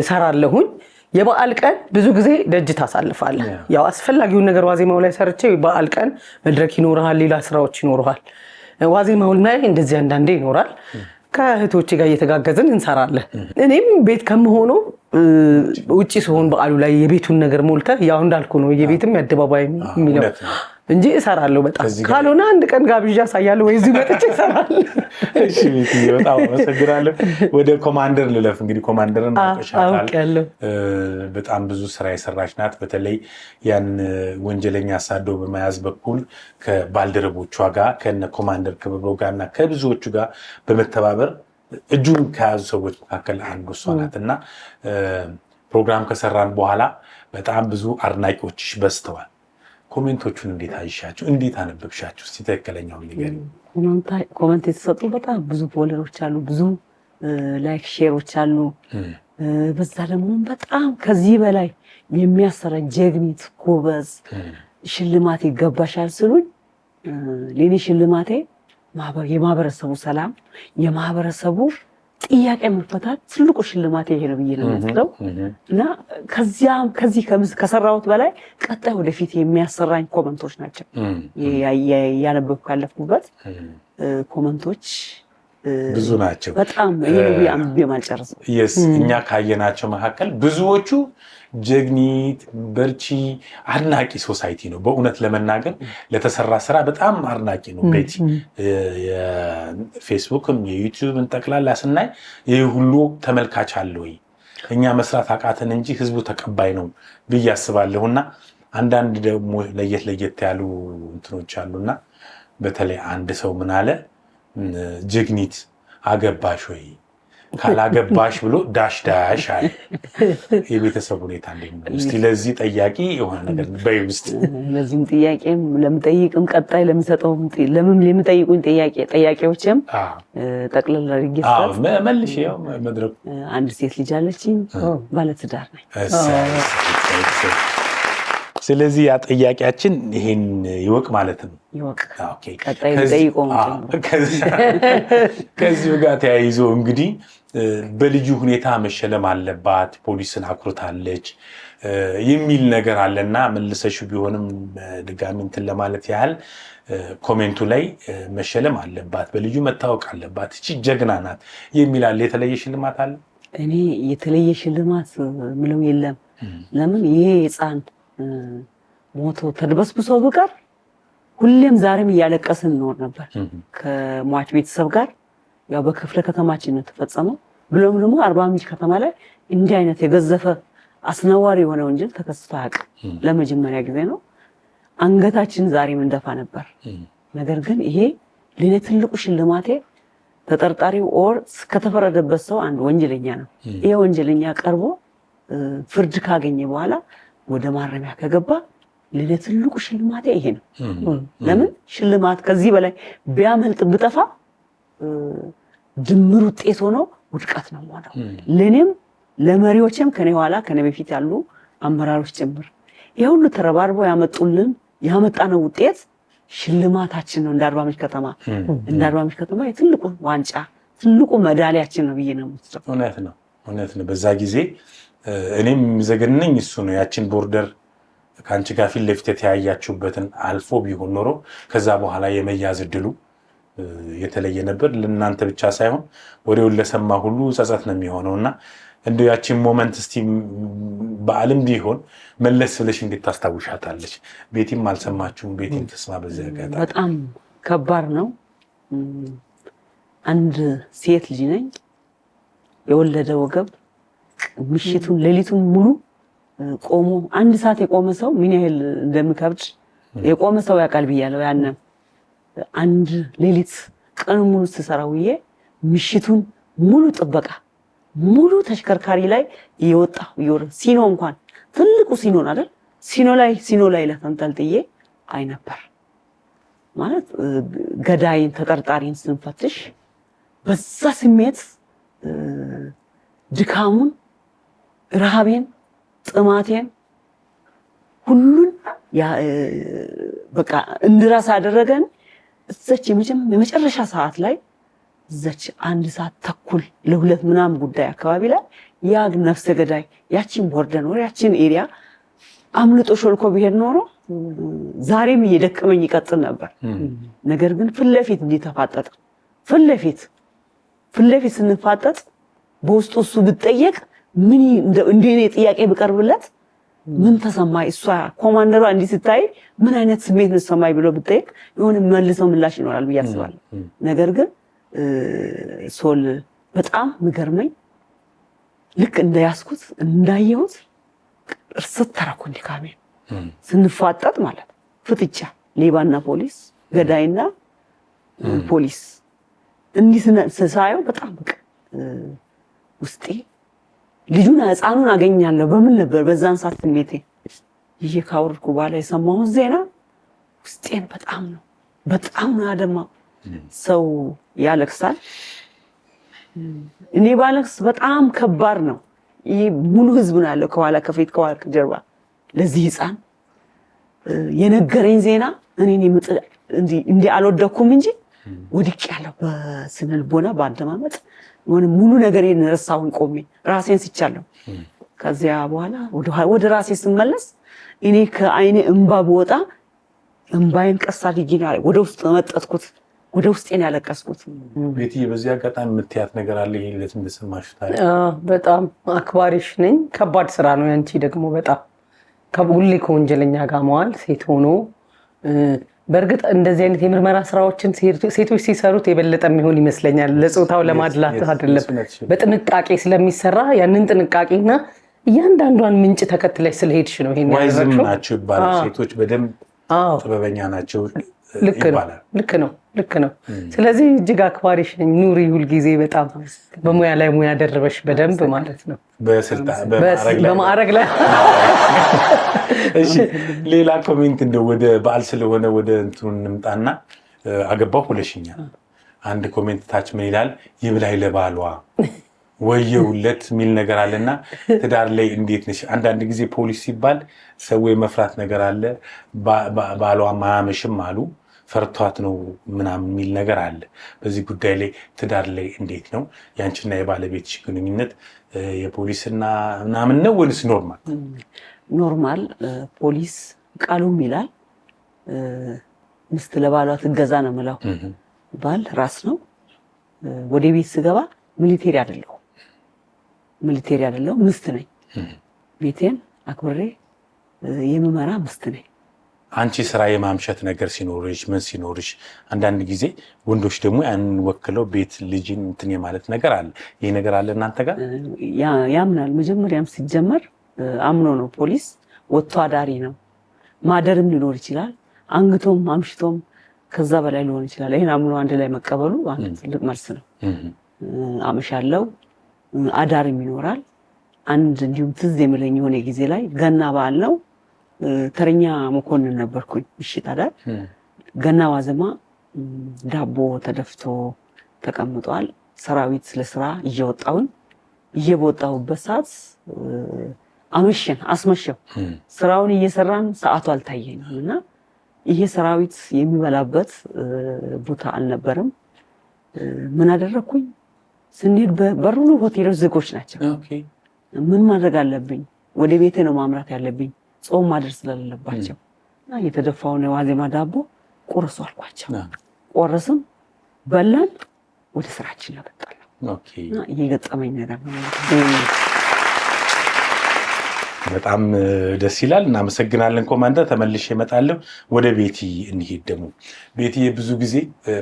ሰራለሁኝ። የበዓል ቀን ብዙ ጊዜ ደጅ ታሳልፋለህ። ያው አስፈላጊውን ነገር ዋዜማው ላይ ሰርቼ በዓል ቀን መድረክ ይኖርሃል፣ ሌላ ስራዎች ይኖርሃል። ዋዜማው ላይ እንደዚህ አንዳንዴ ይኖራል። ከእህቶቼ ጋር እየተጋገዝን እንሰራለን። እኔም ቤት ከምሆነው ውጪ ሲሆን በዓሉ ላይ የቤቱን ነገር ሞልተህ ያው እንዳልኩ ነው የቤትም የአደባባይ የሚለው እንጂ እሰራለሁ። በጣም ካልሆነ አንድ ቀን ጋብዣ ያሳያለሁ ወይ እዚህ መጥቼ እሰራለሁ። እሺ ቤትዬ በጣም አመሰግናለሁ። ወደ ኮማንደር ልለፍ። እንግዲህ ኮማንደርን አውቃለሁ። በጣም ብዙ ስራ የሰራች ናት። በተለይ ያን ወንጀለኛ አሳዶ በመያዝ በኩል ከባልደረቦቿ ጋር ከነ ኮማንደር ክብሮ ጋርና ከብዙዎቹ ጋር በመተባበር እጁን ከያዙ ሰዎች መካከል አንዱ እሷ ናትና ፕሮግራም ከሰራን በኋላ በጣም ብዙ አድናቂዎችሽ በዝተዋል። ኮሜንቶቹን እንዴት አይሻቸው? እንዴት አነበብሻቸው? እስቲ ትክክለኛውን ንገሪኝ። ኮሜንት የተሰጡ በጣም ብዙ ፎሎወሮች አሉ፣ ብዙ ላይክ ሼሮች አሉ። በዛ ደግሞ በጣም ከዚህ በላይ የሚያሰራኝ ጀግኒት ጎበዝ ሽልማት ይገባሻል ስሉኝ ለኔ ሽልማቴ የማህበረሰቡ ሰላም የማህበረሰቡ ጥያቄ መፈታት ትልቁ ሽልማቴ ይሄ ነው ብዬ ነው የምለው እና ከዚህ ከሰራሁት በላይ ቀጣይ ወደፊት የሚያሰራኝ ኮመንቶች ናቸው ያነበብኩ ያለፍኩበት ኮመንቶች ብዙ ናቸው። በጣም ይሄ ነው ያንብቤ ማልጨርስ እኛ ካየናቸው መካከል ብዙዎቹ ጀግኒት በርቺ አድናቂ ሶሳይቲ ነው። በእውነት ለመናገር ለተሰራ ስራ በጣም አድናቂ ነው። ቤቲ የፌስቡክም የዩቲዩብን ጠቅላላ ስናይ ይህ ሁሉ ተመልካች አለ ወይ? እኛ መስራት አቃተን እንጂ ህዝቡ ተቀባይ ነው ብዬ አስባለሁና አንዳንድ ደግሞ ለየት ያሉ እንትኖች አሉና በተለይ አንድ ሰው ምን አለ ጀግኒት አገባሽ ወይ ካላገባሽ ብሎ ዳሽ አለ። የቤተሰብ ሁኔታ እንዴት ነው? እስቲ ለዚህ ጠያቂ የሆነ ነገር በይ ውስጥ ለዚህም ጥያቄም ለምጠይቅም ቀጣይ ለምሰጠውም ለምጠይቁኝ ጥያቄዎችም ጠቅለል አድርጌ መልሽ። ያው መድረኩ አንድ ሴት ልጅ አለችኝ፣ ባለትዳር ነኝ። ስለዚህ ያ ጥያቄያችን ይሄን ይወቅ ማለት ነው። ይወቅ ቀጣይ ጠይቆም ከዚሁ ጋር ተያይዞ እንግዲህ በልዩ ሁኔታ መሸለም አለባት ፖሊስን አኩርታለች የሚል ነገር አለና መልሰሽ ቢሆንም ድጋሚ እንትን ለማለት ያህል ኮሜንቱ ላይ መሸለም አለባት በልዩ መታወቅ አለባት እቺ ጀግና ናት የሚል አለ። የተለየ ሽልማት አለ? እኔ የተለየ ሽልማት ምለው የለም። ለምን ይሄ ህፃን ሞቶ ተድበስብሶ በቀር ሁሌም ዛሬም እያለቀስን እንኖር ነበር ከሟች ቤተሰብ ጋር። ያው በክፍለ ከተማችን ነው ተፈጸመው። ብሎም ደግሞ አርባ ምንጭ ከተማ ላይ እንዲህ አይነት የገዘፈ አስነዋሪ የሆነ ወንጀል ተከስቶ አያውቅም። ለመጀመሪያ ጊዜ ነው። አንገታችን ዛሬም እንደፋ ነበር። ነገር ግን ይሄ ለኔ ትልቁ ሽልማቴ ተጠርጣሪው ኦር ከተፈረደበት ሰው አንድ ወንጀለኛ ነው። ይሄ ወንጀለኛ ቀርቦ ፍርድ ካገኘ በኋላ ወደ ማረሚያ ከገባ ለኔ ትልቁ ሽልማቴ ይሄ ነው። ለምን ሽልማት ከዚህ በላይ ቢያመልጥ ብጠፋ ድምር ውጤት ሆኖ ውድቀት ነው ማለት ነው። ለኔም ለመሪዎችም ከኔ ኋላ ከኔ በፊት ያሉ አመራሮች ጭምር ይሄ ሁሉ ተረባርበው ያመጣነው ውጤት ሽልማታችን ነው። እንደ አርባ ምንጭ ከተማ የትልቁ ዋንጫ ትልቁ ሜዳሊያችን ነው ብዬ ነው የምትለው። እውነት ነው። በዛ ጊዜ እኔም የሚዘገንነኝ እሱ ነው። ያችን ቦርደር ከአንቺ ጋር ፊት ለፊት የተያያችሁበትን አልፎ ቢሆን ኖሮ ከዛ በኋላ የመያዝ እድሉ የተለየ ነበር። ለእናንተ ብቻ ሳይሆን ወሬውን ለሰማ ሁሉ ጸጸት ነው የሚሆነውና እንደው ያችን ሞመንት እስቲ በዓልም ቢሆን መለስ ብለሽ እንዴት ታስታውሻታለች? ቤቲም አልሰማችሁም? ቤቲም ተስማ በዚያ ጋር በጣም ከባድ ነው። አንድ ሴት ልጅ ነኝ የወለደ ወገብ ምሽቱን ሌሊቱን ሙሉ ቆሞ አንድ ሰዓት የቆመ ሰው ምን ያህል እንደሚከብድ የቆመ ሰው ያውቃል ብያለሁ። ያንን አንድ ሌሊት ቀን ሙሉ ተሰራውዬ ምሽቱን ሙሉ ጥበቃ ሙሉ ተሽከርካሪ ላይ እየወጣሁ ሲኖ እንኳን ትልቁ ሲኖን አይደል ሲኖ ላይ ለተንጠልጥዬ አይ ነበር ማለት ገዳይን ተጠርጣሪን ስንፈትሽ በዛ ስሜት ድካሙን ረሃቤን ጥማቴን ሁሉን በቃ እንድራስ አደረገን። እዛች የመጨረሻ ሰዓት ላይ እዛች 1 ሰዓት ተኩል ለ2 ምናምን ጉዳይ አካባቢ ላይ ያ ነፍሰ ገዳይ ያቺን ቦርደር ወር ያቺን ኤሪያ አምልጦ ሾልኮ ቢሄድ ኖሮ ዛሬም እየደከመኝ ይቀጥል ነበር። ነገር ግን ፊት ለፊት እንዲተፋጠጥ ፊት ለፊት ስንፋጠጥ በውስጡ እሱ ብትጠየቅ ምን እንደኔ ጥያቄ ብቀርብለት ምን ተሰማይ እሷ ኮማንደሯ እንዲህ ስታይ ምን አይነት ስሜት ተሰማይ ብሎ ብትጠይቅ የሆነ መልሰው ምላሽ ይኖራል ብዬ አስባለሁ። ነገር ግን ሶል በጣም ምገርመኝ ልክ እንደያስኩት እንዳየሁት እርሰት ተራኩኝ ካሜ ስንፋጠጥ ማለት ፍጥጫ ሌባና ፖሊስ ገዳይና ፖሊስ እንዲህ ሳየው በጣም በቃ ውስጤ ልጁን ህፃኑን አገኛለሁ በምን ነበር በዛን ሰዓት ስሜቴ ይሄ ካወርኩ በኋላ የሰማሁት ዜና ውስጤን በጣም ነው ያደማው። ሰው ያለቅሳል። እኔ ባለቅስ በጣም ከባድ ነው። ይሄ ሙሉ ህዝብ ነው ያለው ከኋላ ከፊት ከኋላ ከጀርባ። ለዚህ ህፃን የነገረኝ ዜና እኔ እንዲ አልወደኩም እንጂ ወድቄያለሁ በስነ ልቦና በአደማመጥ ሙሉ ነገር የነሳውን ቆሜ ራሴን ስቻለሁ። ከዚያ በኋላ ወደ ራሴ ስመለስ እኔ ከአይኔ እንባ በወጣ እንባይን ቀስ አድርጌ ወደ ውስጥ መጠጥኩት ወደ ውስጤን ያለቀስኩት። ቤትዬ በዚህ አጋጣሚ የምትያት ነገር አለ? ይሄ ለምን እንደሰማሽ ታዲያ? በጣም አክባሪሽ ነኝ። ከባድ ስራ ነው ያንቺ ደግሞ በጣም ከሁሌ ከወንጀለኛ ጋር መዋል ሴት ሆኖ በእርግጥ እንደዚህ አይነት የምርመራ ስራዎችን ሴቶች ሲሰሩት የበለጠ የሚሆን ይመስለኛል። ለጾታው ለማድላት አይደለም፣ በጥንቃቄ ስለሚሰራ ያንን ጥንቃቄና እያንዳንዷን ምንጭ ተከትለሽ ስለሄድሽ ነው ይሄን ያደረግሽው። ዋይዝም ናቸው ይባላል ሴቶች በደንብ ጥበበኛ ናቸው። ልክ ነው። ስለዚህ እጅግ አክባሪሽ ነኝ። ኑሪ ሁልጊዜ በጣም በሙያ ላይ ሙያ ደርበሽ በደንብ ማለት ነው በማዕረግ ላይ። እሺ ሌላ ኮሜንት እንደው ወደ በዓል ስለሆነ ወደ እንትኑ እንምጣና አገባሁ ብለሽኛል። አንድ ኮሜንት ታች ምን ይላል? ይብላኝ ለባሏ ወየውለት የሚል ነገር አለና ትዳር ላይ እንዴት ነሽ? አንዳንድ ጊዜ ፖሊስ ሲባል ሰው የመፍራት ነገር አለ። ባሏ ማያመሽም አሉ ፈርቷት ነው ምናምን የሚል ነገር አለ። በዚህ ጉዳይ ላይ ትዳር ላይ እንዴት ነው ያንቺና የባለቤትሽ ግንኙነት? የፖሊስና ምናምን ነው ወይስ ኖርማል? ኖርማል። ፖሊስ ቃሉም ይላል ሚስት ለባሏ ትገዛ ነው የምለው። ባል ራስ ነው። ወደ ቤት ስገባ ሚሊቴሪ አይደለሁ፣ ሚስት ነኝ። ቤቴን አክብሬ የምመራ ሚስት ነኝ። አንቺ ስራ የማምሸት ነገር ሲኖርሽ ምን ሲኖርሽ፣ አንዳንድ ጊዜ ወንዶች ደግሞ ያንን ወክለው ቤት ልጅን እንትን የማለት ነገር አለ። ይሄ ነገር አለ እናንተ ጋር? ያምናል። መጀመሪያም ሲጀመር አምኖ ነው። ፖሊስ ወጥቶ አዳሪ ነው። ማደርም ሊኖር ይችላል፣ አንግቶም አምሽቶም ከዛ በላይ ሊሆን ይችላል። ይሄን አምኖ አንድ ላይ መቀበሉ አንድ ትልቅ መልስ ነው። አመሻለው፣ አዳርም ይኖራል። አንድ እንዲሁም ትዝ የሚለኝ የሆነ ጊዜ ላይ ገና በዓል ነው። ተረኛ መኮንን ነበርኩኝ። ምሽት አዳር ገና ዋዜማ ዳቦ ተደፍቶ ተቀምጧል። ሰራዊት ለስራ እየወጣሁበት ሰዓት አስመሸው። ስራውን እየሰራን ሰዓቱ አልታየኝም እና ይሄ ሰራዊት የሚበላበት ቦታ አልነበረም። ምን አደረኩኝ? ስንሄድ በሩሉ ሆቴሎች ዝጎች ናቸው። ምን ማድረግ አለብኝ? ወደ ቤቴ ነው ማምራት ያለብኝ ጾም ማድረግ ስለሌለባቸው እና የተደፋውን የዋዜማ ዳቦ ቆርሱ አልኳቸው። ቆረስም በላን፣ ወደ ስራችን ያበቃል። እና እየገጠመኝ ነገር ነው። በጣም ደስ ይላል። እናመሰግናለን ኮማንደር። ተመልሼ እመጣለሁ። ወደ ቤቲ እንሂድ። ደግሞ ቤቲ ብዙ ጊዜ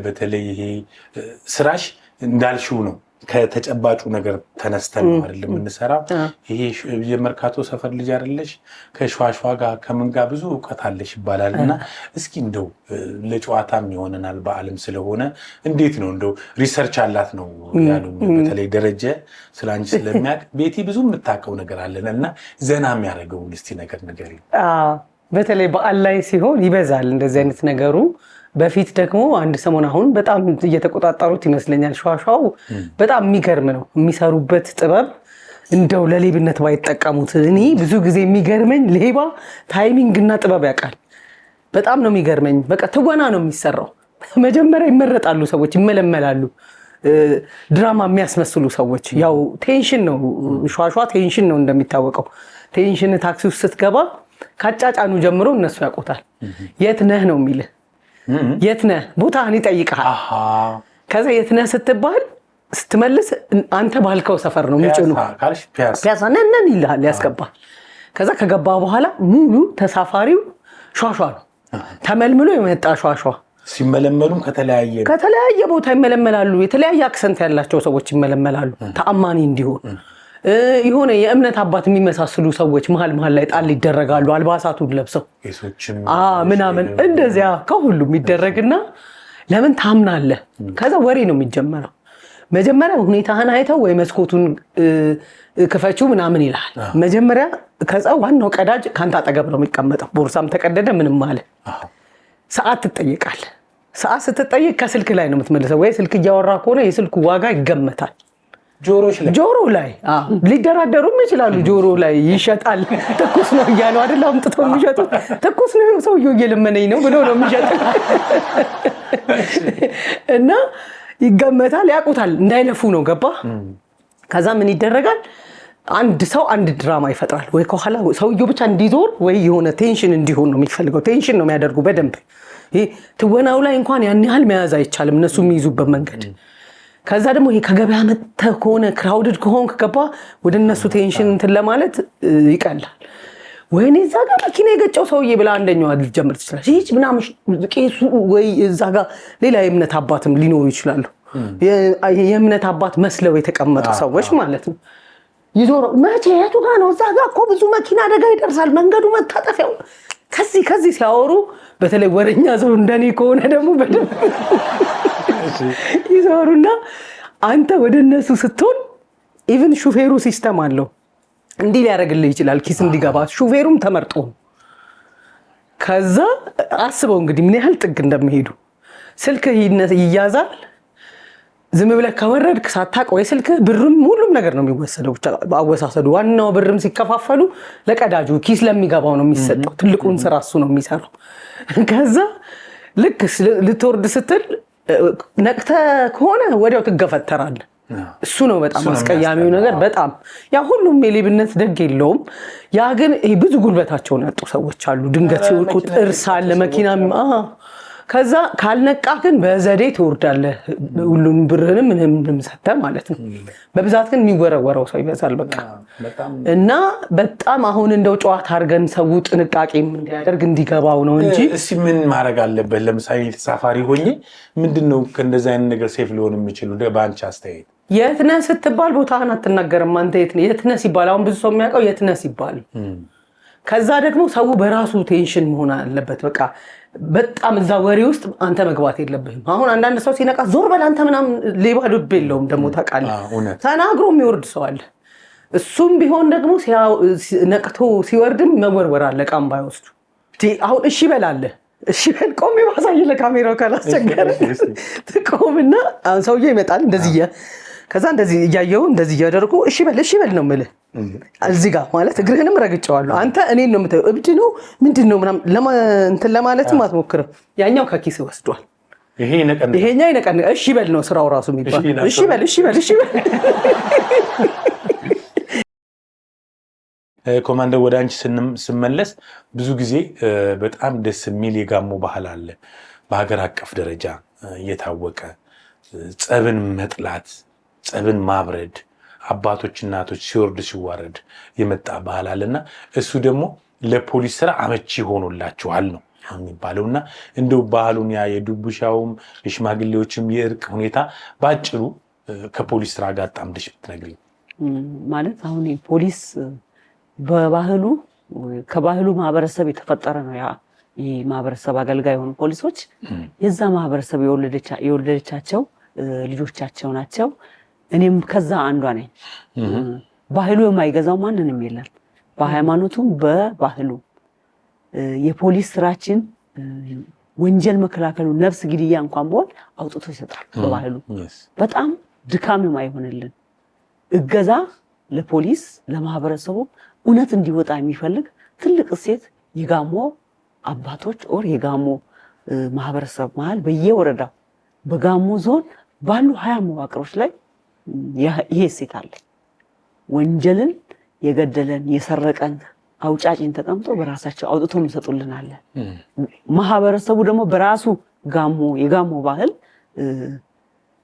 በተለይ ይሄ ስራሽ እንዳልሽው ነው፣ ከተጨባጩ ነገር ተነስተን ነው አይደል የምንሰራው። ይሄ የመርካቶ ሰፈር ልጅ አይደለሽ፣ ከሸዋሸዋ ጋር ከምን ጋር ብዙ እውቀት አለሽ ይባላል እና እስኪ እንደው ለጨዋታም ይሆነናል በዓለም ስለሆነ እንዴት ነው እንደው ሪሰርች አላት ነው ያሉኝ። በተለይ ደረጀ ስላንቺ ስለሚያውቅ ቤቲ ብዙ የምታውቀው ነገር አለን እና ዘና የሚያደርገውን እስቲ ነገር ንገሪኝ። በተለይ በዓል ላይ ሲሆን ይበዛል እንደዚህ አይነት ነገሩ። በፊት ደግሞ አንድ ሰሞን አሁን በጣም እየተቆጣጠሩት ይመስለኛል። ሸዋሸዋው በጣም የሚገርም ነው የሚሰሩበት ጥበብ። እንደው ለሌብነት ባይጠቀሙት። እኔ ብዙ ጊዜ የሚገርመኝ ሌባ ታይሚንግ እና ጥበብ ያውቃል። በጣም ነው የሚገርመኝ። በቃ ትወና ነው የሚሰራው። መጀመሪያ ይመረጣሉ ሰዎች፣ ይመለመላሉ። ድራማ የሚያስመስሉ ሰዎች። ያው ቴንሽን ነው ሸዋሸዋ ቴንሽን ነው እንደሚታወቀው። ቴንሽን ታክሲ ውስጥ ስትገባ ካጫጫኑ ጀምሮ እነሱ ያውቁታል። የት ነህ ነው የሚልህ። የት ነህ ቦታህን ይጠይቅሃል። ከዛ የት ነህ ስትባል ስትመልስ አንተ ባልከው ሰፈር ነው የሚጭኑ። ፒያሳ ነን ይልሃል፣ ያስገባል። ከዛ ከገባ በኋላ ሙሉ ተሳፋሪው ሸዋሸዋ ነው፣ ተመልምሎ የመጣ ሸዋሸዋ። ሲመለመሉም ከተለያየ ቦታ ይመለመላሉ። የተለያየ አክሰንት ያላቸው ሰዎች ይመለመላሉ ተአማኒ እንዲሆን። የሆነ የእምነት አባት የሚመሳስሉ ሰዎች መሀል ላይ ጣል ይደረጋሉ። አልባሳቱን ለብሰው ምናምን እንደዚያ ከሁሉም ይደረግና ለምን ታምናለህ? ከዛ ወሬ ነው የሚጀመረው። መጀመሪያ ሁኔታህን አይተው ወይ መስኮቱን ክፈችው ምናምን ይልሃል መጀመሪያ። ከዛ ዋናው ቀዳጅ ካንተ አጠገብ ነው የሚቀመጠው። ቦርሳም ተቀደደ ምንም አለ። ሰዓት ትጠይቃለህ። ሰዓት ስትጠይቅ ከስልክ ላይ ነው የምትመልሰው። ወይ ስልክ እያወራ ከሆነ የስልኩ ዋጋ ይገመታል። ጆሮ ላይ ሊደራደሩም ይችላሉ። ጆሮ ላይ ይሸጣል። ትኩስ ነው እያሉ አይደል አምጥተው የሚሸጡት። ትኩስ ነው ሰውዬው እየለመነኝ ነው ብሎ ነው የሚሸጡት። እና ይገመታል፣ ያውቁታል፣ እንዳይለፉ ነው። ገባ? ከዛ ምን ይደረጋል? አንድ ሰው አንድ ድራማ ይፈጥራል። ወይ ከኋላ ሰውዬው ብቻ እንዲዞር ወይ የሆነ ቴንሽን እንዲሆን ነው የሚፈልገው። ቴንሽን ነው የሚያደርጉ በደንብ። ይሄ ትወናው ላይ እንኳን ያን ያህል መያዝ አይቻልም እነሱ የሚይዙበት መንገድ። ከዛ ደግሞ ይሄ ከገበያ መጥተህ ከሆነ ክራውድድ ከሆንክ ገባ ወደ እነሱ ቴንሽን እንትን ለማለት ይቀላል። ወይኔ እዛ ጋር መኪና የገጨው ሰውዬ ብላ አንደኛዋ ልትጀምር ትችላለች። ይህች ምናምን ቄሱ ወይ እዛ ጋር ሌላ የእምነት አባትም ሊኖሩ ይችላሉ። የእምነት አባት መስለው የተቀመጡ ሰዎች ማለት ነው። ይዞሩ መቼ የቱ ጋር ነው? እዛ ጋር እኮ ብዙ መኪና አደጋ ይደርሳል፣ መንገዱ መታጠፊያው ከዚህ ሲያወሩ፣ በተለይ ወረኛ ሰው እንደኔ ከሆነ ደግሞ በደንብ ይዞሩና አንተ ወደ እነሱ ስትሆን ኢቭን ሹፌሩ ሲስተም አለው እንዲህ ሊያደርግልህ ይችላል፣ ኪስ እንዲገባ ሹፌሩም ተመርጦ። ከዛ አስበው እንግዲህ ምን ያህል ጥግ እንደሚሄዱ። ስልክ ይያዛል። ዝም ብለህ ከወረድክ ሳታውቅ ወይ ስልክ ብርም ሁሉም ነገር ነው የሚወሰደው። ብቻ አወሳሰዱ ዋናው ብርም ሲከፋፈሉ ለቀዳጁ ኪስ ለሚገባው ነው የሚሰጠው። ትልቁን ስራ እሱ ነው የሚሰራው። ከዛ ልክ ልትወርድ ስትል ነቅተህ ከሆነ ወዲያው ትገፈተራለህ። እሱ ነው በጣም አስቀያሚው ነገር። በጣም ያ ሁሉም የሌብነት ደግ የለውም። ያ ግን ይሄ ብዙ ጉልበታቸውን ያጡ ሰዎች አሉ። ድንገት ሲወድቁ ጥርስ አለ መኪና። ከዛ ካልነቃ ግን በዘዴ ትወርዳለህ። ሁሉም ብርህንም ምንም ሰተህ ማለት ነው። በብዛት ግን የሚወረወረው ሰው ይበዛል። በቃ እና በጣም አሁን እንደው ጨዋታ አድርገን ሰው ጥንቃቄ እንዲያደርግ እንዲገባው ነው እንጂ እሺ ምን ማድረግ አለበት? ለምሳሌ ተሳፋሪ ሆኜ ምንድነው ከእንደዛ አይነት ነገር ሴፍ ሊሆን የሚችሉ በአንቺ አስተያየት? የት ነህ ስትባል ቦታህን አትናገርም። አንተ የት ነህ ሲባል አሁን ብዙ ሰው የሚያውቀው የት ነህ ሲባል፣ ከዛ ደግሞ ሰው በራሱ ቴንሽን መሆን አለበት። በቃ በጣም እዛ ወሬ ውስጥ አንተ መግባት የለብህም። አሁን አንዳንድ ሰው ሲነቃ ዞር በል አንተ ምናምን ሌባ ልብ የለውም ደግሞ ታውቃለህ። ተናግሮ የሚወርድ ሰው አለ። እሱም ቢሆን ደግሞ ነቅቶ ሲወርድም መወርወር አለ። ዕቃም ባይወስዱ አሁን እሺ በላለህ። እሺ በል ቆም ማሳይ ለካሜራው ካላስቸገረ ትቆምና ሰውዬ ይመጣል እንደዚህ ከዛ እንደዚህ እያየው እንደዚህ እያደረኩ እሺ በል ነው የምልህ እዚህ ጋር ማለት እግርህንም ረግጬዋለሁ አንተ እኔን ነው የምትለው እብድ ነው ምንድነው ምናምን እንትን ለማለትም አትሞክርም ያኛው ከኪስ ወስዷል ይሄኛው ይነቀን እሺ በል ነው ስራው ራሱ የሚባል እሺ በል ኮማንደር ወደ አንቺ ስመለስ ብዙ ጊዜ በጣም ደስ የሚል የጋሞ ባህል አለ በሀገር አቀፍ ደረጃ እየታወቀ ጸብን መጥላት ጸብን ማብረድ አባቶች እናቶች ሲወርድ ሲዋረድ የመጣ ባህል አለና እሱ ደግሞ ለፖሊስ ስራ አመቺ ሆኖላችኋል ነው የሚባለውና እንደው ባህሉን ያ የዱቡሻውም የሽማግሌዎችም የእርቅ ሁኔታ ባጭሩ ከፖሊስ ስራ ጋር ጣምደሽ ብትነግሪኝ ማለት አሁን ፖሊስ በባህሉ ከባህሉ ማህበረሰብ የተፈጠረ ነው ያ የማህበረሰብ አገልጋይ ሆኑ ፖሊሶች የዛ ማህበረሰብ የወለደቻቸው ልጆቻቸው ናቸው እኔም ከዛ አንዷ ነኝ ባህሉ የማይገዛው ማንንም የለም በሃይማኖቱም በባህሉ የፖሊስ ስራችን ወንጀል መከላከሉ ነፍስ ግድያ እንኳን ቢሆን አውጥቶ ይሰጣል በባህሉ በጣም ድካም የማይሆንልን እገዛ ለፖሊስ ለማህበረሰቡ እውነት እንዲወጣ የሚፈልግ ትልቅ እሴት የጋሞ አባቶች ኦር የጋሞ ማህበረሰብ መሃል በየወረዳው በጋሞ ዞን ባሉ 20 መዋቅሮች ላይ ይሄ እሴት አለ ወንጀልን የገደለን የሰረቀን አውጫጭን ተቀምጦ በራሳቸው አውጥቶ ይሰጡልናል ማህበረሰቡ ደግሞ በራሱ የጋሞ ባህል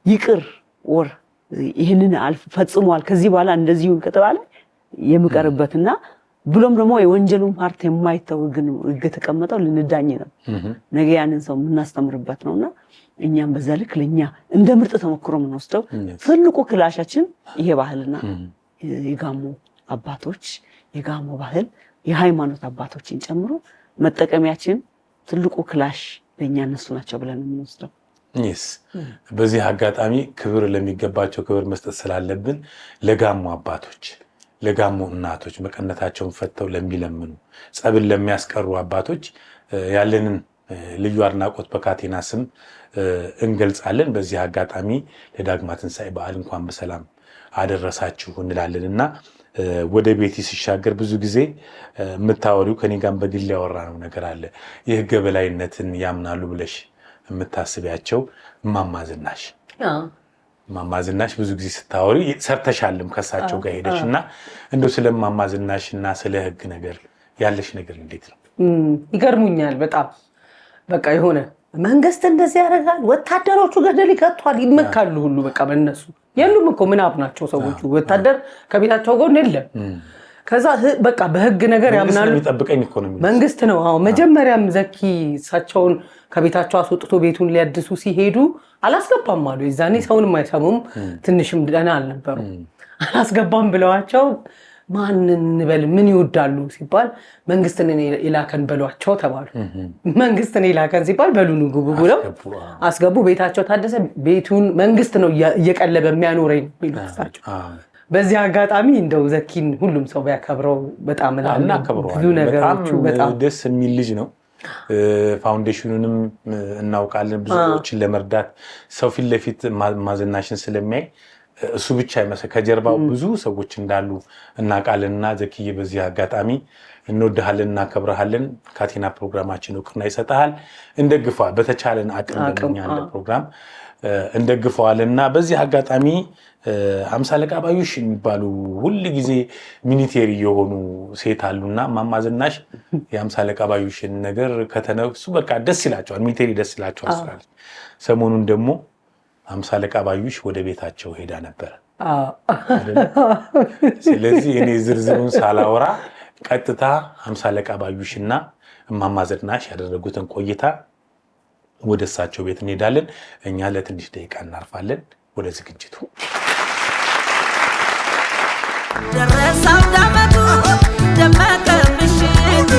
ይቅር ወር ይሄንን ፈጽሟል ከዚህ በኋላ እንደዚህ ከተባለ የምቀርበትና ብሎም ደግሞ የወንጀሉን ፓርት የማይተው ግን ተቀመጠው ልንዳኝ ነው ነገ ያንን ሰው እናስተምርበት ነውና እኛም በዛ ልክ ለኛ እንደ ምርጥ ተሞክሮ ምንወስደው ትልቁ ክላሻችን ይሄ ባህልና የጋሞ አባቶች የጋሞ ባህል የሃይማኖት አባቶችን ጨምሮ መጠቀሚያችን ትልቁ ክላሽ ለኛ እነሱ ናቸው ብለን ምንወስደው በዚህ አጋጣሚ ክብር ለሚገባቸው ክብር መስጠት ስላለብን ለጋሞ አባቶች ለጋሞ እናቶች መቀነታቸውን ፈተው ለሚለምኑ ጸብን ለሚያስቀሩ አባቶች ያለንን ልዩ አድናቆት በካቴና ስም እንገልጻለን በዚህ አጋጣሚ ለዳግማ ትንሣኤ በዓል እንኳን በሰላም አደረሳችሁ እንላለንና ወደ ቤቲ ሲሻገር ብዙ ጊዜ የምታወሪው ከኔ ጋር በግል ያወራነው ነገር አለ የህገ በላይነትን ያምናሉ ብለሽ የምታስቢያቸው ማማዝናሽ ብዙ ጊዜ ስታወሪ ሰርተሻልም ከሳቸው ጋር ሄደሽና እንደው ስለማማዝናሽና ስለ ህግ ነገር ያለሽ ነገር እንዴት ነው ይገርሙኛል በጣም በቃ የሆነ መንግስት እንደዚህ ያደርጋል ወታደሮቹ ገደል ይከቷል ይመካሉ ሁሉ በቃ በእነሱ የሉም እኮ ምን አብናቸው ሰዎቹ ወታደር ከቤታቸው ጎን የለም ከዛ በቃ በህግ ነገር ያምናሉ መንግስት ነው አዎ መጀመሪያም ዘኪ ሳቸውን ከቤታቸው አስወጥቶ ቤቱን ሊያድሱ ሲሄዱ አላስገባም አሉ የዛኔ ሰውንም አይሰሙም ትንሽም ደና አልነበሩ አላስገባም ብለዋቸው ማንን በል ምን ይወዳሉ ሲባል መንግስትን ኢላከን በሏቸው ተባሉ መንግስትን ኢላከን ሲባል በሉኑ ግቡ ብለው አስገቡ ቤታቸው ታደሰ ቤቱን መንግስት ነው እየቀለበ የሚያኖረኝ ቢሉታቸው በዚህ አጋጣሚ እንደው ዘኪን ሁሉም ሰው ቢያከብረው በጣም ብዙ ነገሮቹ በጣም ደስ የሚል ልጅ ነው ፋውንዴሽኑንም እናውቃለን ብዙዎችን ለመርዳት ሰው ፊት ለፊት ማዝናሽን ስለሚያይ እሱ ብቻ አይመስል ከጀርባው ብዙ ሰዎች እንዳሉ እናውቃለንና ዘኪዬ በዚህ አጋጣሚ እንወድሃለን እናከብረሃለን ካቴና ፕሮግራማችን እውቅና ይሰጣል እንደግፋው በተቻለን አቅም እንደኛ ፕሮግራም እንደግፋዋልና በዚህ አጋጣሚ 50 አለቃ ባዩሽ የሚባሉ ሁሉ ጊዜ ሚኒቴሪ የሆኑ ሴት አሉና ማማዝናሽ የ50 አለቃ ባዩሽን ነገር ከተነሱ በቃ ደስ ይላቸዋል ሚኒቴሪ ደስ ይላቸዋል ስላል ሰሞኑን ደግሞ 50 አለቃ ባዩሽ ወደ ቤታቸው ሄዳ ነበር ስለዚህ እኔ ዝርዝሩን ሳላወራ ቀጥታ 50 አለቃ ባዩሽና ማማዝናሽ ያደረጉትን ቆይታ ወደ እሳቸው ቤት እንሄዳለን እኛ ለትንሽ ደቂቃ እናርፋለን ወደ ዝግጅቱ ደረሳው ዳመቱ ደመቀ ምሽት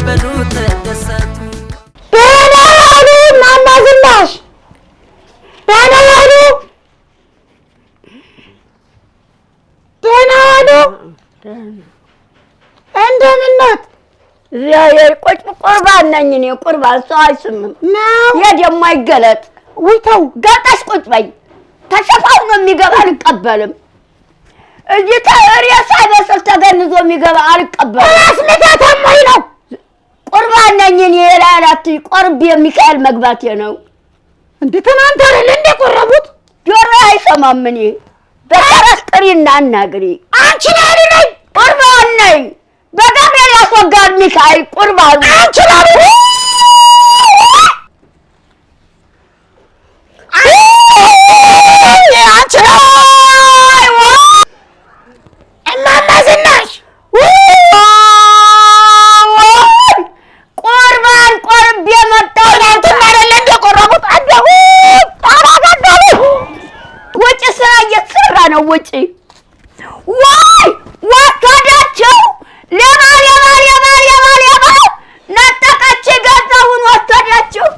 በሉ ተደሰቱ በላሉ ማማዝናሽ በላሉ እንደምነት የቁጭ ቁርባን ነኝ እኔ ቁርባን ሰው አይስምም ነው የደም አይገለጥ ውይተው ገጠሽ ቁጭ በይ ተሸፋፍኖ የሚገባ አልቀበልም። እዚህ ሬሳ በስል ተገንዞ የሚገባ አልቀበልም። አስመታታማኝ ነው። ቁርባን ነኝ እኔ የላላት ቆርቤ ሚካኤል መግባቴ ነው። እንዴ ትናንት አይደል እንደ ቆረቡት? ጆሮ አይሰማም። እኔ በተረጥሪና አናግሪ። አንቺ ነኝ ቁርባን ነኝ። በገብርኤል ያስወጋል ሚካኤል ቁርባን አንቺ ነኝ እማማ ዝናሽ ቁርባን ቆርቤ መጣሁ። እንትን አይደለ እንደ ቆረቡት? አደው ታራጋጋሉ ውጭ ስራ እየተሰራ ነው። ውጭ ወይ ወሰደችው። ሌባ ሌባ ሌባ ሌባ ሌባ ነጠቀች። ገንዘቡን ወሰደችው።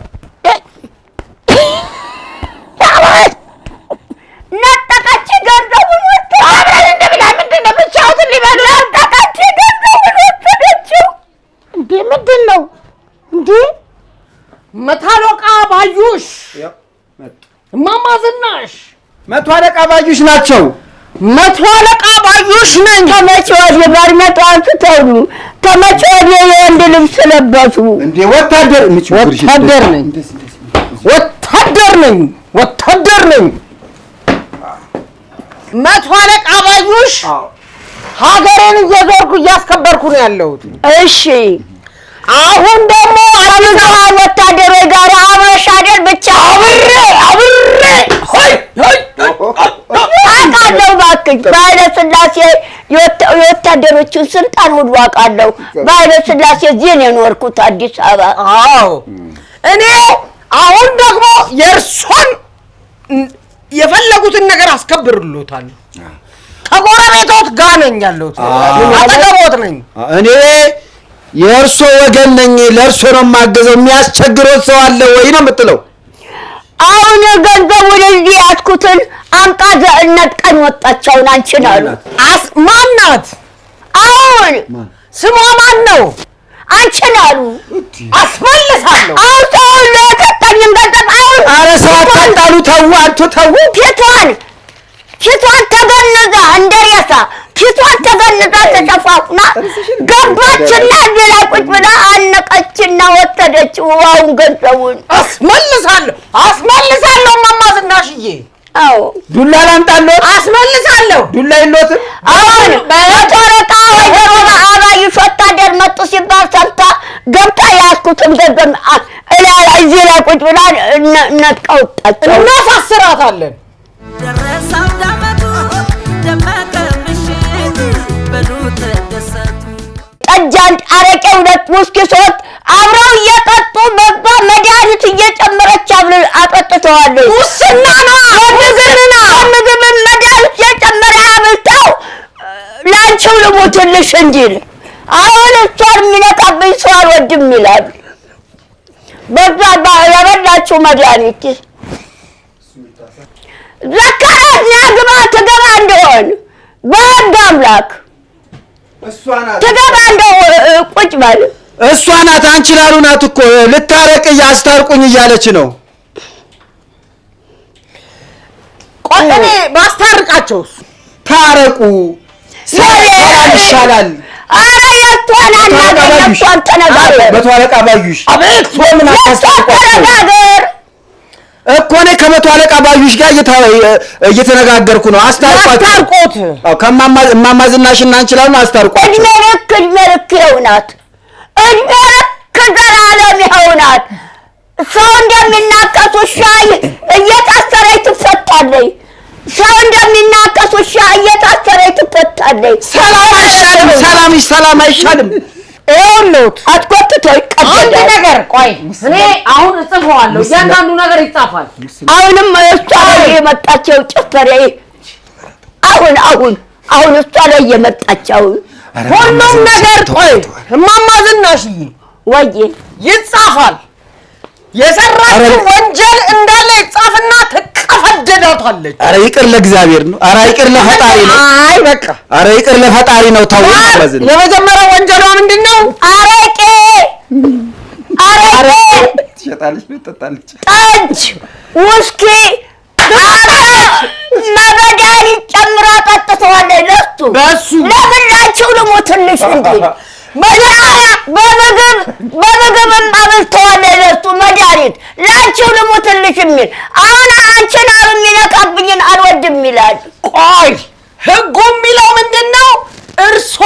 ነጠቀች ገንዘቡን ወሰደችው። አብረን እንደብላ ምንድን ነው ብቻውትን ሊበሉ? ነጠቀች ገንዘቡን ወሰደችው። እንዴ ምንድን ነው እንዴ? መቶ አለቃ ባዩሽ እማማ ዝናሽ መቶ አለቃ ባዩሽ ናቸው። መቶ አለቃ ባዩሽ ነኝ። ከመቼ ወዲህ ባርኔጣው አንስተው ከመቼ ወዲህ የወንድ ልብስ ለበሱ? እንዴ ወታደር ነኝ። ወታደር ነኝ። መቶ አለቃ ባዩሽ ሀገሬን እየዞርኩ እያስከበርኩ ነው ያለሁት። እሺ አሁን ደግሞ ከሚገባን ወታደሮች ጋር አብረሽ አይደል? ብቻ አብሬ አውቃለሁ። እባክሽ በኃይለ ሥላሴ የወታደሮችን ስልጣን ሁሉ አውቃለሁ። በኃይለ ሥላሴ እዚህ ነው የኖርኩት አዲስ አበባ። አዎ እኔ አሁን ደግሞ የእርሶን የፈለጉትን ነገር አስከብርልዎታለሁ። ከጎረቤቶት ጋር ነኝ ያለሁት፣ አጠገቦት ነኝ። እኔ የእርሶ ወገን ነኝ። ለእርሶ ነው የማገዘው። የሚያስቸግሮት ሰው አለ ወይ ነው የምትለው? አሁን ገንዘቡን እዚህ ያዝኩትን አንቃ ነጥቀን ወጣቻውን አንቺን አሉ። ማናት? አሁን ስሟ ማን ነው? አንቺን አሉ። አስመልሳለሁ። አሁን ሰው ሁሉ የሰጠኝን ገንዘብ አሁን ኧረ ሰው አታጣሉ። ተው አንቱ ተው። ፊቷን ተገንዛ እንደ ሬሳ ፊቷን ተገንዛ ተሸፋፍና ገባችና እዚህ ላይ ቁጭ ብላ አነቀችና ወሰደችው አሁን ገንዘቡን። አስመልሳለሁ እማማ ዝናሽዬ። አዎ ዱላ ላምጣልዎት? አስመልሳለሁ። ዱላ የለዎትም? አሁን መቶ አለቃ ወይዘሮ አባዩሽ ወታደር መጡ ሲባል ሰምታ ገብታ ያዝኩትን ገንዘብ እዚህ ላይ ቁጭ ብላ ነጥቃ ወጣቸው። እናሳስራታለን። ደረሰ አውደ ዓመቱ ደመቀ ምሽት በሉ ተደሰቱ። ጠጅ አንድ አረቄ ሁለት ውስኪ ሶስት አብረው እየጠጡ በዛ መድኃኒት እየጨመረች አጠጥተዋለች። ሙስና ነው። ምግብን መድኃኒት እየጨመረ አብልተው ላንቺው ልሙትልሽ እንዲል አሁን እሷን የሚነቃብኝ ሰው አልወድም ይላል። በዛ የበላችው መድኃኒት ዘካራት ናግባ ትገባ እንደሆን በህግ አምላክ ትገባ እንደሆን ቁጭ በል። እሷ ናት። አንቺ ላሉ ናት እኮ ልታረቅ አስታርቁኝ እያለች ነው። ቆይ እኔ ባስታርቃቸውስ? ታረቁ ይሻላል። ኧረ የእሷን አናገር የእሷን ተነጋገር። መቶ አለቃ ባዩሽ አቤት። ምን ተነጋገር እኮ እኔ ከመቶ አለቃ ባዩሽ ጋር እየተነጋገርኩ ነው። አስታርቆት ከእማማ ዝናሽና አንቺ ላሉ አስታርቋቸው። እድሜ ልክ ይኸው ናት። እድሜ ልክ ዘላለም ይኸው ናት። ሰው እንደሚናቀስ ውሻ እየታሰረች ትፈታለች። ሰው እንደሚናቀስ ውሻ እየታሰረች ትፈታለች። ሰላም አይሻልም? ይኸውልዎት አትቆጥተው ይቀበላል። አንድ ነገር ቆይ እኔ አሁን እጽፈዋለሁ። እያንዳንዱ ነገር ይጻፋል። አሁንም እሷ ላይ የመጣቸው ጭፈሬ አሁን እሷ ላይ የመጣቸው ሁሉም ነገር ቆይ እማማ ዝናሽዬ ወይዬ ይጻፋል። የሰራችው ወንጀል እንዳለ ይጻፍና ትቀፈደዳታለች። ኧረ ይቅር ለእግዚአብሔር ነው። ኧረ ይቅር ለፈጣሪ ነው። አይ በቃ ኧረ ይቅር ለፈጣሪ ነው። ተው። የመጀመሪያው ወንጀሏ ምንድነው? አረቄ ትሸጣለች፣ ትጠጣለች፣ ጠጅ፣ ውስኪ መድኃኒት ጨምራ ጠጥተዋለች ለሱ በሱ ለብላችሁ ልሞትልሽ እንዴ በምግብም አብልተዋለች ለሱ መድኃኒት ላችሁ ልሞትልሽ የሚል አሁን አንቺን የሚነካብኝን አልወድም ይላል። ቆይ ህጉ የሚለው ምንድነው? እርሶ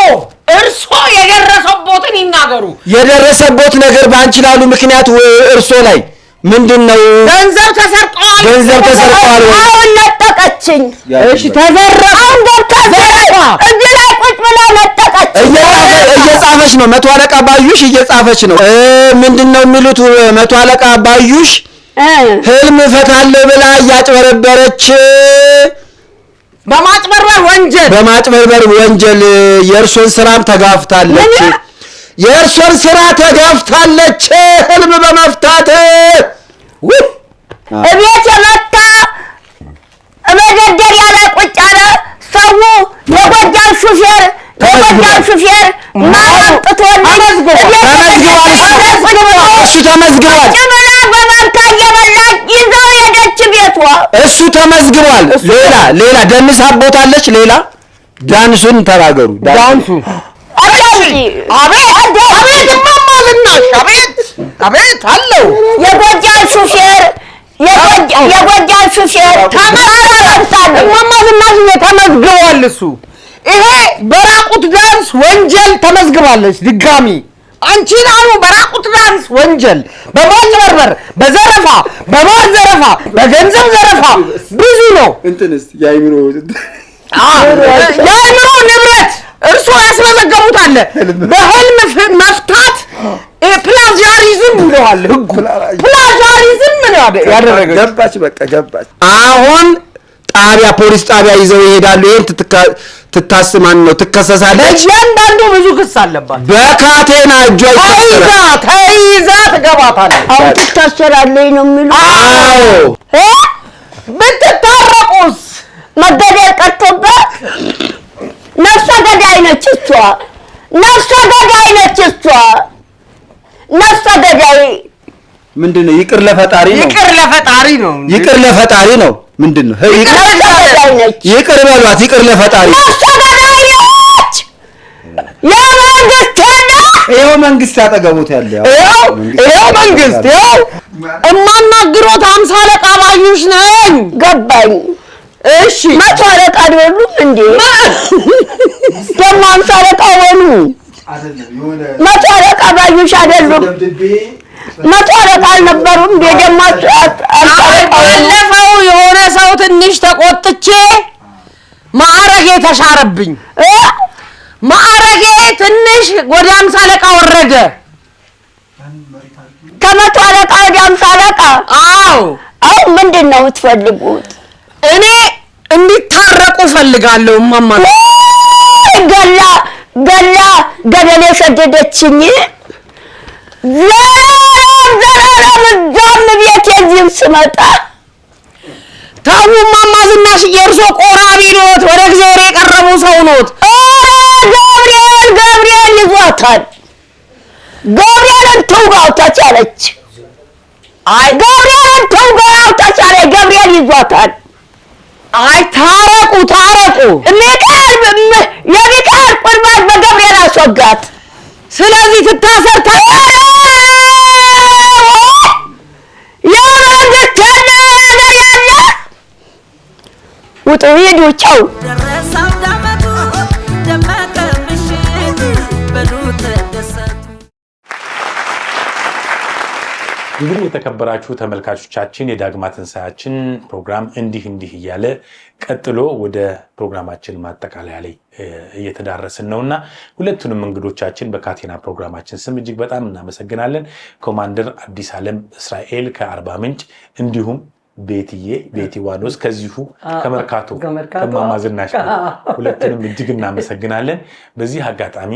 የደረሰቦትን ይናገሩ። የደረሰቦት ነገር ባንቺ ላሉ ምክንያት እርሶ ላይ ምንድነው? ገንዘብ ተሰርቋል ወይ? አሁን ነጠቀችኝ። እሺ ተዘረፈ። አሁን ገብታ እዚህ ላይ ቁጭ ብላ ነጠቀችኝ። እየጻፈች ነው። መቶ አለቃ ባዩሽ እየጻፈች ነው። ምንድነው የሚሉት? መቶ አለቃ ባዩሽ ህልም ፈታለሁ ብላ እያጭበረበረች በማጭበርበር ወንጀል የእርሶን ስራም ተጋፍታለች። ህልም በመፍታት እቤት የመጣ መደርደሪያ ላይ ቁጭ ያለ ሰው የጎጃም ሹፌር ማምጥቶልኝ እሱ ተመዝግቧል። ጭብላ በመንካ እየበላች ይዛው ሄደች ቤቷ። እሱ ተመዝግቧል። ሌላ ደንስ አቦታለች። ሌላ ዳንሱን ተናገሩ። ዳንሱ አቤት አለው። የጎጃም ሹፌር ተመዝግቧል። እሱ ይሄ በራቁት ዳንስ ወንጀል ተመዝግባለች። ድጋሚ አንቺን አሉ በራቁት ዳንስ ወንጀል፣ በማጭበርበር፣ በዘረፋ፣ በማር ዘረፋ፣ በገንዘብ ዘረፋ ብዙ ነው። የአይምሮ ንብረት እርሶ ያስመዘገቡት አለ። በህልም መፍታት ፕላጃሪዝም ይለዋል ህጉ። ፕላጃሪዝም ምን ያደረገ ገባች። አሁን ጣቢያ ፖሊስ ጣቢያ ይዘው ይሄዳሉ። ይሄን ትታስማን ነው ትከሰሳለች። እያንዳንዱ ብዙ ክስ አለባት። በካቴና እጇ ተይዛ ትገባታለች። አሁን ትታሰራለች ነው የሚሉ። አዎ ብትታረቁስ መገደል ቀርቶባት ነፍሰ ገዳይ ነች እሷ። ነፍሰ ገዳይ ምንድነው? ይቅር ለፈጣሪ ነው። ምንድነው? ይቅር በሏት። ይቅር ለፈጣሪ ነፍሰ ገዳይ ነች። ይኸው መንግስት ያጠገቡት ያለ ይኸው መንግስት እማናግሮት 50 አለቃ ባዩሽ ነኝ። ገባኝ። እሺ መቶ አለቃ አይደሉም እንዴ? ደግሞ 50 አለቃ ሆኑ። መቶ አለቃ ባዩሽ አይደሉም? መቶ አለቃ አልነበሩም እንዴ? ደግሞ ባለፈው የሆነ ሰው ትንሽ ተቆጥቼ ማዕረጌ ተሻረብኝ። ማዕረጌ ትንሽ ወደ 50 አለቃ ወረደ። ከመቶ አለቃ ወደ 50 አለቃ? አዎ። አሁን ምንድን ነው የምትፈልጉት? እኔ እንዲታረቁ ፈልጋለሁ። እማማ ገደል የሰደደችኝ ዘላለም እዛም ቤት የዚህም ስመጣ ተው እማማ ዝናሽ፣ የእርሶ ቆራቢ ኖት፣ ወደ እግዚአብሔር የቀረቡ ሰው ኖት። ገብርኤል ይዟታል። ገብርኤልን ትውጋው ተቻለች። ገብርኤል ይዟታል። አይ ታረቁ። የሚቀር ቁርባን በገብርኤል አስወጋት። ስለዚህ ትታሰር። የመንግስት ነገር ያለ ውጡ፣ ሂዱ፣ ቻው። ደረሰ አውደ ዓመቱ ደመቀ ምሽት በሉ ተደሰቱ። እንግዲህ የተከበራችሁ ተመልካቾቻችን የዳግማ ትንሣኤያችን ፕሮግራም እንዲህ እያለ ቀጥሎ ወደ ፕሮግራማችን ማጠቃለያ ላይ እየተዳረስን ነውና ሁለቱንም እንግዶቻችን በካቴና ፕሮግራማችን ስም እጅግ በጣም እናመሰግናለን። ኮማንደር አዲስ ዓለም እስራኤል ከአርባ ምንጭ እንዲሁም ቤቲ ዋኖስ ከዚሁ ከመርካቶ ከማማ ዝናሽ ሁለቱንም እጅግ እናመሰግናለን። በዚህ አጋጣሚ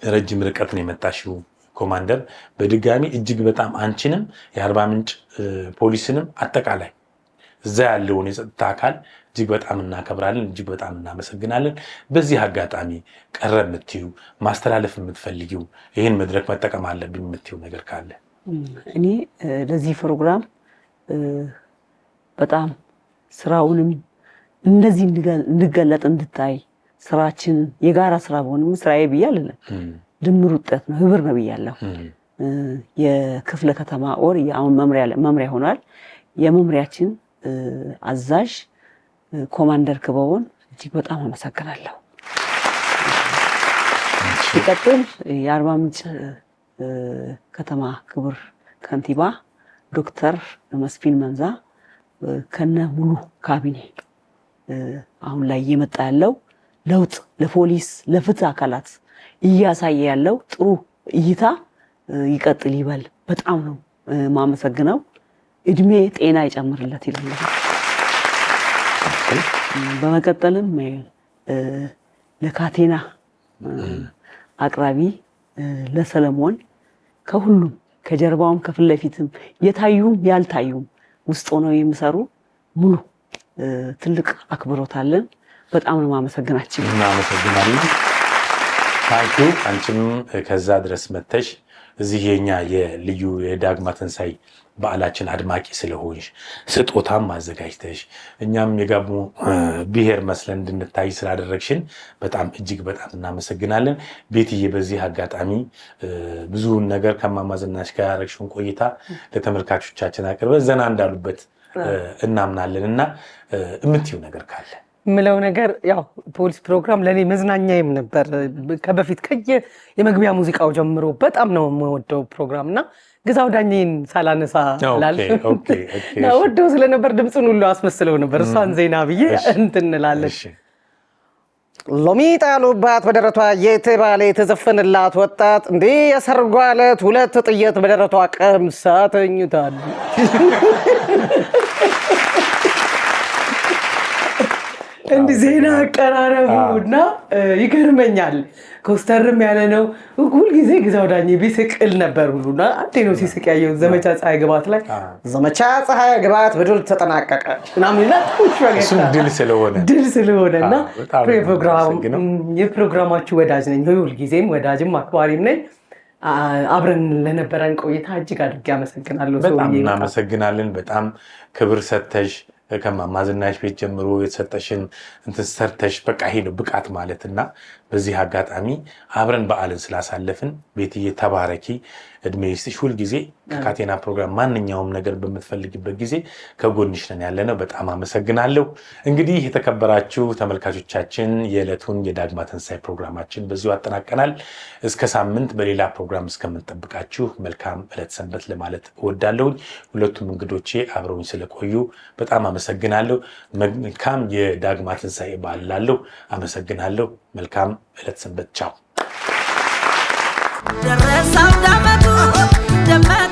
ረጅም ርቀት ነው የመጣሽው ኮማንደር፣ በድጋሚ እጅግ በጣም አንቺንም የአርባ ምንጭ ፖሊስንም አጠቃላይ እዛ ያለውን የጸጥታ አካል እጅግ በጣም እናከብራለን፣ እጅግ በጣም እናመሰግናለን። በዚህ አጋጣሚ ቀረ የምትዩ ማስተላለፍ የምትፈልጊው ይህን መድረክ መጠቀም አለብኝ የምትዩ ነገር ካለ? እኔ ለዚህ ፕሮግራም በጣም ስራውንም እንደዚህ እንድገለጥ እንድታይ ስራችን የጋራ ስራ ሆነም ስራዬ ብያለሁ ድምር ውጤት ነው ህብር ነው ብያለሁ የክፍለ ከተማ ኦር ያውን መምሪያ ሆኗል የመምሪያችን አዛዥ ኮማንደር ክበውን እጅግ በጣም አመሰግናለሁ ሲቀጥል የአርባ ምንጭ ከተማ ክብር ከንቲባ ዶክተር መስፍን መንዛ ከነ ሙሉ ካቢኔ አሁን ላይ እየመጣ ያለው ለውጥ ለፖሊስ ለፍትህ አካላት እያሳየ ያለው ጥሩ እይታ ይቀጥል ይበል በጣም ነው ማመሰግነው እድሜ ጤና ይጨምርለት ይላል በመቀጠልም ለካቴና አቅራቢ ለሰለሞን ከሁሉም ከጀርባውም ከፊት ለፊትም የታዩም ያልታዩም ውስጥ ሆነው የሚሰሩ ሙሉ ትልቅ አክብሮት አለን በጣም ነው ማመሰግናችሁ እናመሰግናለን ታንኪዩ አንቺም ከዛ ድረስ መተሽ እዚህ የኛ የልዩ የዳግማ ትንሳኤ በዓላችን አድማቂ ስለሆንሽ ስጦታም ማዘጋጅተሽ እኛም የጋሞ ብሔር መስለን እንድንታይ ስላደረግሽን በጣም እጅግ በጣም እናመሰግናለን ቤትዬ በዚህ አጋጣሚ ብዙ ነገር ከማማዝናሽ ጋር ያረግሽውን ቆይታ ለተመልካቾቻችን አቅርበን ዘና እንዳሉበት እናምናለንና እምትይው ነገር ካለ ምለው ነገር ያው ፖሊስ ፕሮግራም ለኔ መዝናኛዬም ነበር ከበፊት የመግቢያ ሙዚቃው ጀምሮ በጣም ነው የምወደው ፕሮግራምና ግዛው ዳኘን ሳላነሳ ነው ወደው ስለነበር ድምጹን ሁሉ አስመስለው ነበር እሷን ዜና ብዬ እንትንላለን ሎሚ ጣሉባት በደረቷ የተባለ የተዘፈነላት ወጣት እንዴ የሰርጓለት ሁለት ጥይት በደረቷ ቀምሳ ተኝታለች እንዴ ዜና አቀራረቡና ይገርመኛል ኮስተርም ያለ ነው ሁሉ ጊዜ ግዛው ዳኘ ቢስቅል ነበር ሁሉና አንዴ ነው ሲስቅ ያየው ዘመቻ ፀሐይ ግባት ላይ ዘመቻ ፀሐይ ግባት በድል ተጠናቀቀ ምናምንና እሱ ድል ስለሆነና የፕሮግራማችሁ ወዳጅ ነኝ ሁሉ ጊዜም ወዳጅም አክባሪም ነኝ አብረን ለነበረን ቆይታ እጅግ አድርጌ አመሰግናለሁ በጣም እናመሰግናለን በጣም ክብር ሰተሽ ከማማዝናሽ ቤት ጀምሮ የተሰጠሽን እንትን ሰርተሽ በቃ ይሄ ነው ብቃት ማለትና በዚህ አጋጣሚ አብረን በዓልን ስላሳለፍን ቤትዬ ተባረኪ እድሜ ይስጥሽ ሁሉ ጊዜ ከካቴና ፕሮግራም ማንኛውም ነገር በመትፈልግበት ጊዜ ከጎንሽ ነን ያለነው በጣም አመሰግናለሁ እንግዲህ የተከበራችሁ ተመልካቾቻችን የዕለቱን የዳግማ ትንሳኤ ፕሮግራማችን በዚሁ አጠናቀናል እስከ ሳምንት በሌላ ፕሮግራም እስከምንጠብቃችሁ መልካም ዕለት ሰንበት ለማለት እወዳለሁ ሁለቱም እንግዶቼ አብረውኝ ስለቆዩ በጣም አመሰግናለሁ መልካም የዳግማ ትንሳኤ በዓል ላለው አመሰግናለሁ መልካም ዕለት ሰንበት ቻው ደረሰ አውደ ዓመቱ ደመቀ